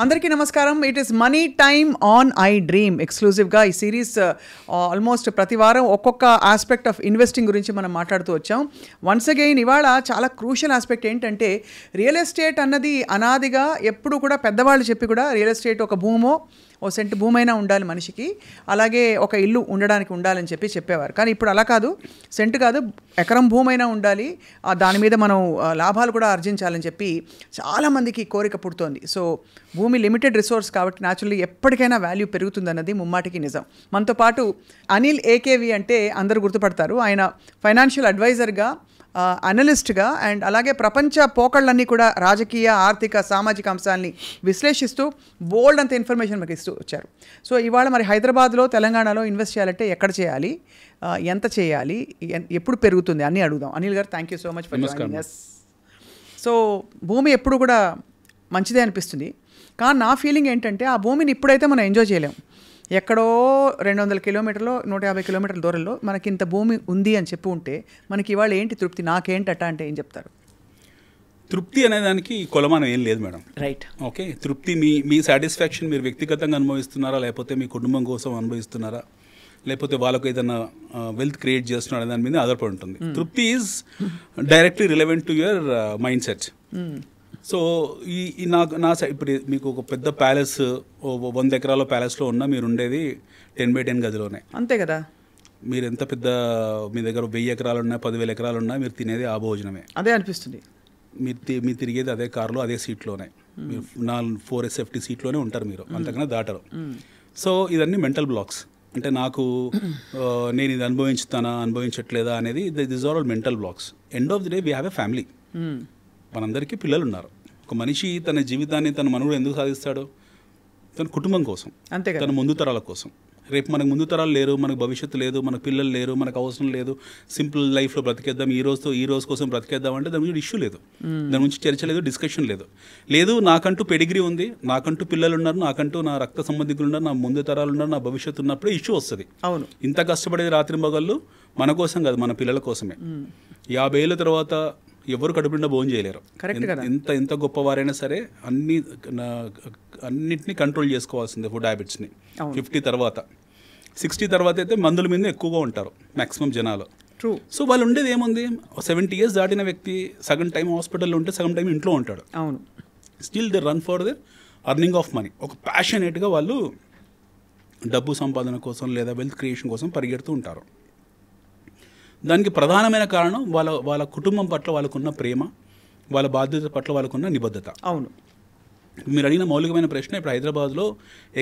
అందరికీ నమస్కారం. It is money time on I dream ఎక్స్క్లూజివ్గా ఈ సిరీస్ ఆల్మోస్ట్ ప్రతి వారం ఒక్కొక్క ఆస్పెక్ట్ ఆఫ్ ఇన్వెస్టింగ్ గురించి మనం మాట్లాడుతూ వచ్చాం. వన్స్ అగైన్ ఇవాళ చాలా క్రూషియల్ ఆస్పెక్ట్ ఏంటంటే రియల్ ఎస్టేట్ అన్నది అనాదిగా ఎప్పుడు కూడా పెద్దవాళ్ళు చెప్పి కూడా రియల్ ఎస్టేట్ ఒక భూమో ఓ సెంటు భూమైనా ఉండాలి మనిషికి, అలాగే ఒక ఇల్లు ఉండడానికి ఉండాలని చెప్పేవారు. కానీ ఇప్పుడు అలా కాదు, సెంటు కాదు ఎకరం భూమైనా ఉండాలి, దాని మీద మనం లాభాలు కూడా ఆర్జించాలని చెప్పి చాలామందికి కోరిక పుడుతోంది. సో భూమి లిమిటెడ్ రిసోర్స్ కాబట్టి న్యాచురల్లీ ఎప్పటికైనా వాల్యూ పెరుగుతుందన్నది ముమ్మాటికి నిజం. మనతో పాటు అనిల్ ఏకేవి అంటే అందరూ గుర్తుపడతారు. ఆయన ఫైనాన్షియల్ అడ్వైజర్గా, అనలిస్ట్గా అండ్ అలాగే ప్రపంచ పోకళ్ళన్నీ కూడా రాజకీయ, ఆర్థిక, సామాజిక అంశాలని విశ్లేషిస్తూ బోల్డ్ అంత ఇన్ఫర్మేషన్ మనకి ఇస్తూ వచ్చారు. సో ఇవాళ మరి హైదరాబాద్లో, తెలంగాణలో ఇన్వెస్ట్ చేయాలంటే ఎక్కడ చేయాలి, ఎంత చేయాలి, ఎప్పుడు పెరుగుతుంది అన్నీ అడుగుదాం. అనిల్ గారు, thank you so much for joining us. So భూమి ఎప్పుడు కూడా మంచిదే అనిపిస్తుంది, కానీ నా ఫీలింగ్ ఏంటంటే ఆ భూమిని ఇప్పుడైతే మనం ఎంజాయ్ చేయలేం. ఎక్కడో 200 కిలోమీటర్లో, 150 కిలోమీటర్ల దూరంలో మనకి ఇంత భూమి ఉంది అని చెప్పి ఉంటే మనకి ఇవాళ ఏంటి తృప్తి? నాకేంటట అంటే ఏం చెప్తారు? తృప్తి అనేదానికి కొలమానం ఏం లేదు మేడం. Right, okay. తృప్తి మీ సాటిస్ఫాక్షన్ మీరు వ్యక్తిగతంగా అనుభవిస్తున్నారా, లేకపోతే మీ కుటుంబం కోసం అనుభవిస్తున్నారా, లేకపోతే వాళ్ళకు ఏదైనా వెల్త్ క్రియేట్ చేస్తున్నారా దాని మీద ఆధారపడి ఉంటుంది. తృప్తి is directly relevant to your mind set. So ఈ నా ఇప్పుడు మీకు ఒక పెద్ద ప్యాలెస్ 100 ఎకరాల ప్యాలెస్లో ఉన్నా మీరు ఉండేది 10x10 గదిలోనే, అంతే కదా. మీరు ఎంత పెద్ద, మీ దగ్గర 1000 ఎకరాలు ఉన్నా, 10,000 ఎకరాలు ఉన్నా, మీరు తినేది ఆ భోజనమే, అదే అనిపిస్తుంది. మీరు తిరిగేది అదే కారులో, అదే సీట్లోనే, మీరు 4 సేఫ్టీ సీట్లోనే ఉంటారు, మీరు అంతకన్నా దాటరు. సో ఇదన్నీ మెంటల్ బ్లాక్స్. అంటే నాకు నేను ఇది అనుభవించట్లేదా అనేది this are all mental blocks. End of the day we have a family. మనందరికీ పిల్లలు ఉన్నారు. ఒక మనిషి తన జీవితాన్ని, తన మనుగడ ఎందుకు సాధిస్తాడు? తన కుటుంబం కోసం, అంతే, తన ముందు తరాల కోసం. రేపు మనకు ముందు తరాలు లేరు, మనకు భవిష్యత్తు లేదు, మనకు పిల్లలు లేరు, మనకు అవసరం లేదు, సింపుల్ లైఫ్లో బ్రతికేద్దాం, ఈ రోజు కోసం బ్రతికేద్దాం అంటే దాని గురించి ఇష్యూ లేదు, దాని గురించి చర్చ లేదు, డిస్కషన్ లేదు. నాకంటూ పెడిగ్రీ ఉంది, నాకంటూ పిల్లలు ఉన్నారు, నాకంటూ నా రక్త సంబంధికులు ఉన్నారు, నా ముందు తరాలు ఉన్నారు, నా భవిష్యత్తు ఉన్నప్పుడే ఇష్యూ వస్తుంది. అవును, ఇంత కష్టపడేది రాత్రి మగళ్ళు మన కోసం కాదు, మన పిల్లల కోసమే. 50 ఏళ్ళ తర్వాత ఎవరు కడుపుండా భోజనం చేయలేరు. ఎంత గొప్పవారైనా సరే అన్నిటినీ కంట్రోల్ చేసుకోవాల్సిందే, ఫుడ్ హ్యాబిట్స్ని. 50 తర్వాత, 60 తర్వాత అయితే మందుల మీద ఎక్కువగా ఉంటారు మ్యాక్సిమం జనాలు. ట్రూ. సో వాళ్ళు ఉండేది ఏముంది? 70 ఇయర్స్ దాటిన వ్యక్తి సగం టైం హాస్పిటల్లో ఉంటే సగం టైం ఇంట్లో ఉంటాడు. అవును. Still they run for the earning of money. ఒక ప్యాషనేట్గా వాళ్ళు డబ్బు సంపాదన కోసం లేదా వెల్త్ క్రియేషన్ కోసం పరిగెడుతూ ఉంటారు. దానికి ప్రధానమైన కారణం వాళ్ళ కుటుంబం పట్ల వాళ్ళకున్న ప్రేమ, వాళ్ళ బాధ్యత పట్ల వాళ్ళకున్న నిబద్ధత. అవును. మీరు అడిగిన మౌలికమైన ప్రశ్న, ఇప్పుడు హైదరాబాద్లో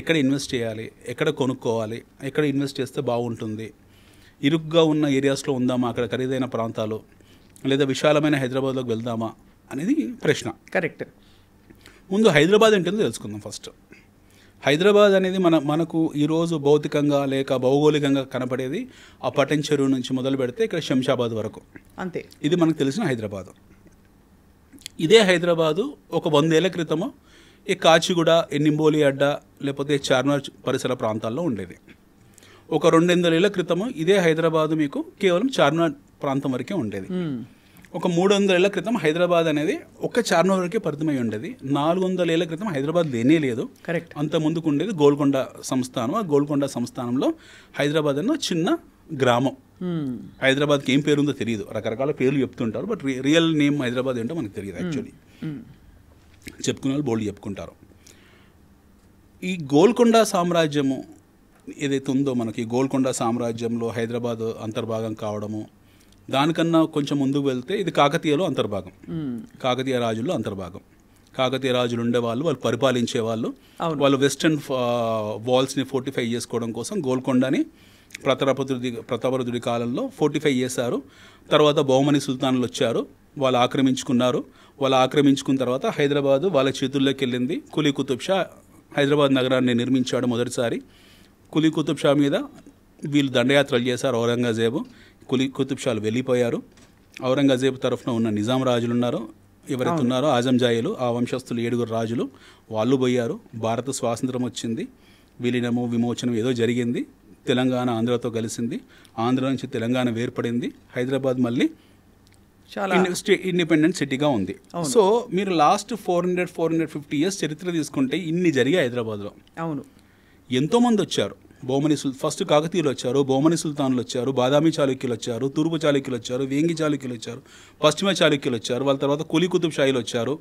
ఎక్కడ ఇన్వెస్ట్ చేయాలి, ఎక్కడ కొనుక్కోవాలి, ఎక్కడ ఇన్వెస్ట్ చేస్తే బాగుంటుంది, ఇరుగ్గా ఉన్న ఏరియాస్లో ఉందామా, అక్కడ ఖరీదైన ప్రాంతాలు, లేదా విశాలమైన హైదరాబాద్లోకి వెళ్దామా అనేది ప్రశ్న. కరెక్ట్. ముందు హైదరాబాద్ ఏంటో తెలుసుకుందాం ఫస్ట్. హైదరాబాద్ అనేది మనకు ఈరోజు భౌతికంగా లేక భౌగోళికంగా కనపడేది ఆ పటన్ చెరువు నుంచి మొదలు పెడితే ఇక్కడ శంషాబాద్ వరకు, అంతే. ఇది మనకు తెలిసిన హైదరాబాదు. ఇదే హైదరాబాదు ఒక 100 ఏళ్ల క్రితము ఈ కాచిగూడ, నింబోలి అడ్డ, లేకపోతే చార్మినార్ పరిసర ప్రాంతాల్లో ఉండేది. ఒక 200 ఏళ్ల క్రితము ఇదే హైదరాబాదు మీకు కేవలం చార్మినార్ ప్రాంతం వరకే ఉండేది. ఒక 300 ఏళ్ల క్రితం హైదరాబాద్ అనేది ఒక్క చార్మినార్ వరకే పరిమితమై ఉండేది. 400 ఏళ్ల క్రితం హైదరాబాద్ లేనే లేదు. కరెక్ట్. అంత ముందుకు ఉండేది గోల్కొండ సంస్థానం. ఆ గోల్కొండ సంస్థానంలో హైదరాబాద్ అన్న చిన్న గ్రామం. హైదరాబాద్కి ఏం పేరుందో తెలియదు, రకరకాల పేర్లు చెప్తుంటారు, బట్ రియల్ నేమ్ హైదరాబాద్ ఏంటో మనకు తెలియదు. యాక్చువల్లీ చెప్పుకునే వాళ్ళు బోల్డ్ చెప్పుకుంటారు. ఈ గోల్కొండ సామ్రాజ్యము ఏదైతే ఉందో మనకి, గోల్కొండ సామ్రాజ్యంలో హైదరాబాద్ అంతర్భాగం కావడము, దానికన్నా కొంచెం ముందుకు వెళ్తే ఇది కాకతీయలో అంతర్భాగం, కాకతీయ రాజుల్లో అంతర్భాగం. కాకతీయ రాజులు ఉండేవాళ్ళు, వాళ్ళు పరిపాలించే వాళ్ళు. వాళ్ళు వెస్టర్న్ వాల్స్ని ఫోర్టిఫై చేసుకోవడం కోసం గోల్కొండని ప్రతాపరుద్రుడి కాలంలో ఫోర్టిఫై చేశారు. తర్వాత బహుమని సుల్తాన్లు వచ్చారు, వాళ్ళు ఆక్రమించుకున్నారు. వాళ్ళు ఆక్రమించుకున్న తర్వాత హైదరాబాదు వాళ్ళ చేతుల్లోకి వెళ్ళింది. కులీ కుతుబ్ షా హైదరాబాద్ నగరాన్ని నిర్మించాడు మొదటిసారి. కులీ కుతుబ్ షా మీద వీళ్ళు దండయాత్రలు చేశారు. ఔరంగజేబు, కులీ కుతుబ్ షాలు వెళ్ళిపోయారు. ఔరంగజేబు తరఫున ఉన్న నిజాం రాజులు ఉన్నారు, ఎవరైతే ఉన్నారో ఆజంజాయిలు, ఆ వంశస్థులు 7 రాజులు, వాళ్ళు పోయారు. భారత స్వాతంత్రం వచ్చింది, విలీనము విమోచనం ఏదో జరిగింది. తెలంగాణ ఆంధ్రతో కలిసింది, ఆంధ్ర నుంచి తెలంగాణ వేర్పడింది. హైదరాబాద్ మళ్ళీ ఇండిపెండెంట్ సిటీగా ఉంది. సో మీరు లాస్ట్ 450 ఇయర్స్ చరిత్ర తీసుకుంటే ఇన్ని జరిగాయి హైదరాబాద్లో. అవును, ఎంతోమంది వచ్చారు. ఫస్ట్ కాకతీయులు వచ్చారు, బహుమని సుల్తాన్లు వచ్చారు, బాదామి చాళుక్యులు వచ్చారు, తూర్పు చాళుక్యులు వచ్చారు, వేంగి చాళుక్యులు వచ్చారు, పశ్చిమ చాళుక్యులు వచ్చారు, వాళ్ళ తర్వాత కులీ కుతుబ్ షాహీలు వచ్చారు,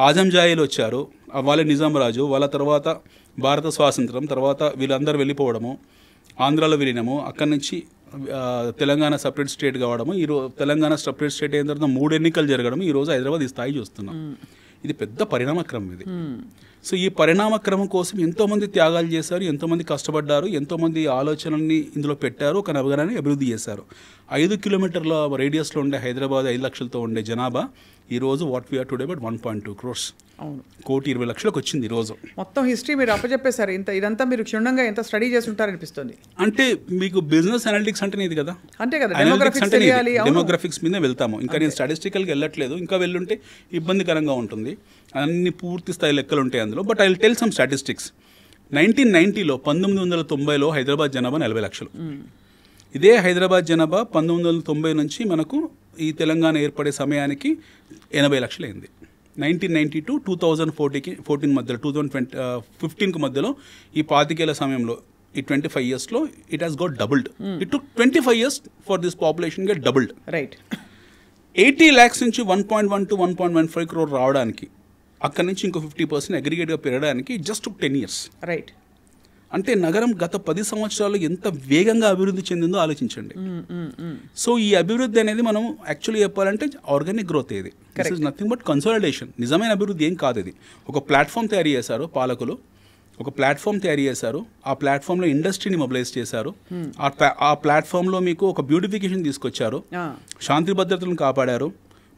ఆజంజాయిలు వచ్చారు, వాళ్ళ నిజాం రాజు, వాళ్ళ తర్వాత భారత స్వాతంత్రం, తర్వాత వీళ్ళందరూ వెళ్ళిపోవడము, ఆంధ్రాలో విలీనము, అక్కడి నుంచి తెలంగాణ సపరేట్ స్టేట్ కావడము, ఈరోజు తెలంగాణ సపరేట్ స్టేట్ అయిన తర్వాత 3 ఎన్నికలు జరగడం, ఈరోజు హైదరాబాద్ ఈ స్థాయి చూస్తున్నాం. ఇది పెద్ద పరిణామక్రమం ఇది. సో ఈ పరిణామక్రమం కోసం ఎంతోమంది త్యాగాలు చేశారు, ఎంతోమంది కష్టపడ్డారు, ఎంతోమంది ఆలోచనల్ని ఇందులో పెట్టారు, ఒక నగరాన్ని అభివృద్ధి చేశారు. 5 కిలోమీటర్ల రేడియస్లో ఉండే హైదరాబాద్ 5 లక్షలతో ఉండే జనాభా ఈరోజు what we are today but 1.2 crores. అవును, 1,20,00,000 వచ్చింది ఈరోజు. మొత్తం హిస్టరీ మీరు అప్పచెప్పేశారు. ఇదంతా మీరు క్షుణ్ణంగా ఎంత స్టడీ చేసి ఉంటారనిపిస్తుంది. అంటే మీకు బిజినెస్ అనలిటిక్స్ అంటే ఇది కదా, అంతే కదా, డెమోగ్రఫిక్స్ మీద వెళ్తాము. ఇంకా నేను స్టాటిస్టికల్గా వెళ్ళట్లేదు, ఇంకా వెళ్ళుంటే ఇబ్బందికరంగా ఉంటుంది, అన్ని పూర్తి స్థాయి లెక్కలు ఉంటాయి అందులో. But I will tell some statistics. 1990లో 1990లో హైదరాబాద్ జనాభా 40 లక్షలు. ఇదే హైదరాబాద్ జనాభా 1990 నుంచి మనకు ఈ తెలంగాణ ఏర్పడే సమయానికి 80 లక్షలు అయింది. 1990 to 2014 మధ్యలో 2015 మధ్యలో ఈ 25 ఏళ్ల సమయంలో ఈ 25 yearsలో it has got doubled. It took 25 years for this population get doubled. Right. 80 lakhs నుంచి 1.1 to 1.15 crore రావడానికి, అక్కడి నుంచి ఇంకో 50% అగ్రిగేట్గా పెరగడానికి జస్ట్ టుక్ 10 years. రైట్. అంటే నగరం గత 10 సంవత్సరాలు ఎంత వేగంగా అభివృద్ధి చెందిందో ఆలోచించండి. సో ఈ అభివృద్ధి అనేది మనం యాక్చువల్లీ చెప్పాలంటే ఆర్గానిక్ గ్రోత్. ఇది this is nothing but consolidation. నిజమైన అభివృద్ధి ఏం కాదు ఇది. ఒక ప్లాట్ఫామ్ తయారు చేశారు పాలకులు, ఒక ప్లాట్ఫామ్ తయారు చేశారు, ఆ ప్లాట్ఫామ్లో ఇండస్ట్రీని మొబిలైజ్ చేశారు, ఆ ప్లాట్ఫామ్లో మీకు ఒక బ్యూటిఫికేషన్ తీసుకొచ్చారు, శాంతి భద్రతలను కాపాడారు,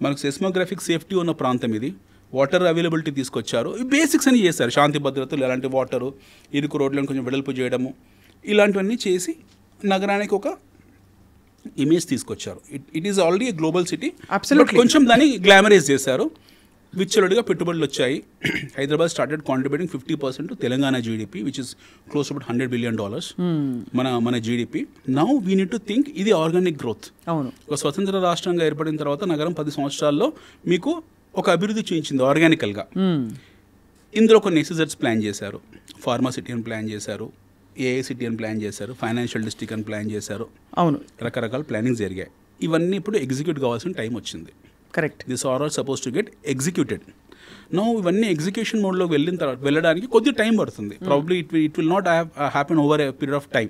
మనకు సెస్మోగ్రాఫిక్ సేఫ్టీ ఉన్న ప్రాంతం ఇది, వాటర్ అవైలబిలిటీ తీసుకొచ్చారు, ఈ బేసిక్స్ అని చేశారు. శాంతి భద్రతలు, ఎలాంటి వాటరు, ఇరుకు రోడ్లను కొంచెం వెడల్పు చేయడము, ఇలాంటివన్నీ చేసి నగరానికి ఒక ఇమేజ్ తీసుకొచ్చారు. It is already a global city. కొంచెం దాన్ని గ్లామరైజ్ చేశారు. విచ్చలుడిగా పెట్టుబడులు వచ్చాయి. Hyderabad started contributing 50% Telangana GDP, which is close about $100 billion మన GDP. Now we need to think ఇది ఆర్గానిక్ గ్రోత్. అవును, ఒక స్వతంత్ర రాష్ట్రంగా ఏర్పడిన తర్వాత నగరం 10 సంవత్సరాల్లో మీకు ఒక అభివృద్ధి చూపించింది ఆర్గానికల్గా. ఇందులో కొన్ని ఎస్ఇజెడ్స్ ప్లాన్ చేశారు, ఫార్మా సిటీ అని ప్లాన్ చేశారు, ఏఐ సిటీ అని ప్లాన్ చేశారు, ఫైనాన్షియల్ డిస్ట్రిక్ట్ అని ప్లాన్ చేశారు. అవును, రకరకాల ప్లానింగ్ జరిగాయి. ఇవన్నీ ఇప్పుడు ఎగ్జిక్యూట్ కావాల్సిన టైం వచ్చింది. Correct. This are all suppose to get executed. No ఇవన్నీ ఎగ్జిక్యూషన్ మోడ్లో వెళ్ళడానికి కొద్ది టైం పడుతుంది. Probably it will not happen over a period of time.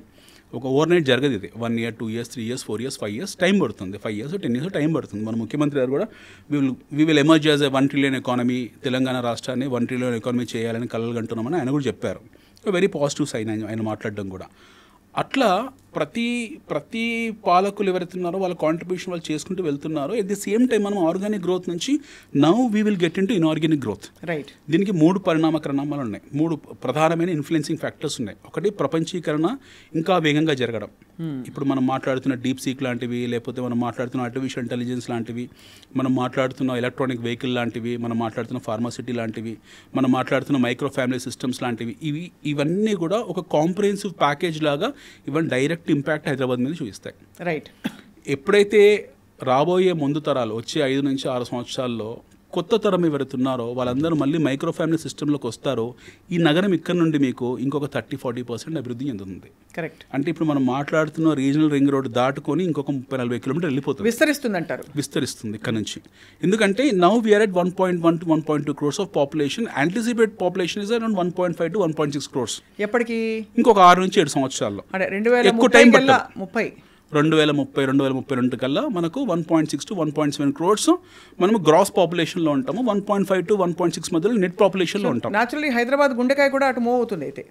ఒక ఓవర్ నైట్ జరగదు ఇది. 1 year, 2 years, 3 years, 4 years, 5 years time పడుతుంది. 5 years, 10 years టైం పడుతుంది. మన ముఖ్యమంత్రి గారు కూడా we will emerge as a 1 trillion economy, Telangana రాష్ట్రాన్ని 1 trillion ఎకానమీ చేయాలని కలలు కంటున్నామని ఆయన కూడా చెప్పారు. వెరీ పాజిటివ్ సైన్ ఆయన మాట్లాడడం కూడా. అట్లా ప్రతి పాలకులు ఎవరైతున్నారో వాళ్ళ కాంట్రిబ్యూషన్ వాళ్ళు చేసుకుంటూ వెళ్తున్నారు. ఎట్ ది సేమ్ టైం మనం ఆర్గానిక్ గ్రోత్ నుంచి now we will get in to inorganic growth. Right. దీనికి 3 పరిణామక్రమాలు ఉన్నాయి, 3 ప్రధానమైన ఇన్ఫ్లుయెన్సింగ్ ఫ్యాక్టర్స్ ఉన్నాయి. ఒకటి ప్రపంచీకరణ ఇంకా వేగంగా జరగడం. ఇప్పుడు మనం మాట్లాడుతున్న డీప్ సీక్ లాంటివి, లేకపోతే మనం మాట్లాడుతున్న ఆర్టిఫిషియల్ ఇంటెలిజెన్స్ లాంటివి, మనం మాట్లాడుతున్న ఎలక్ట్రానిక్ వెహికల్ లాంటివి, మనం మాట్లాడుతున్న ఫార్మాసిటీ లాంటివి, మనం మాట్లాడుతున్న మైక్రో ఫ్యామిలీ సిస్టమ్స్ లాంటివి, ఇవన్నీ కూడా ఒక కాంప్రహెన్సివ్ ప్యాకేజ్ లాగా ఇవన్నీ డైరెక్ట్ ఇంపాక్ట్ హైదరాబాద్ మీద చూపిస్తాయి. రైట్. ఎప్పుడైతే రాబోయే ముందు తరాలు వచ్చే 5 నుంచి 6 సంవత్సరాల్లో కొత్త తరం ఎవరుతున్నారో వాళ్ళందరూ మళ్ళీ మైక్రో ఫ్యామిలీ సిస్టంలోకి వస్తారో ఈ నగరం ఇక్కడ నుండి మీకు ఇంకొక 30-40% అభివృద్ధి చెందుతుంది. కరెక్ట్. అంటే ఇప్పుడు మనం మాట్లాడుతున్న రీజనల్ రింగ్ రోడ్ దాటుకొని ఇంకొక 30-40 కిలోమీటర్లు వెళ్ళిపోతుంది, విస్తరిస్తుంది ఇక్కడ నుంచి. ఎందుకంటే now we are at 1.1 to 1.2 crores of population. Anticipate population is around 1.5 to 1.6 crores. ఎప్పటికి? ఇంకొక 6 నుంచి 7 సంవత్సరాల్లో. ఎక్కువ టైం పడుతుంది. 2030-2032 కల్లా మనకు 1.6 to 1.7 crores మనము గ్రాస్ పాపులేషన్లో ఉంటాము. 1.5 to 1.6 మధ్యలో నెట్ పాపులేషన్లో ఉంటాం. న్యాచురల్లీ హైదరాబాద్ గుండెకాయ కూడా అటు మూవ్ అవుతుంది. అయితే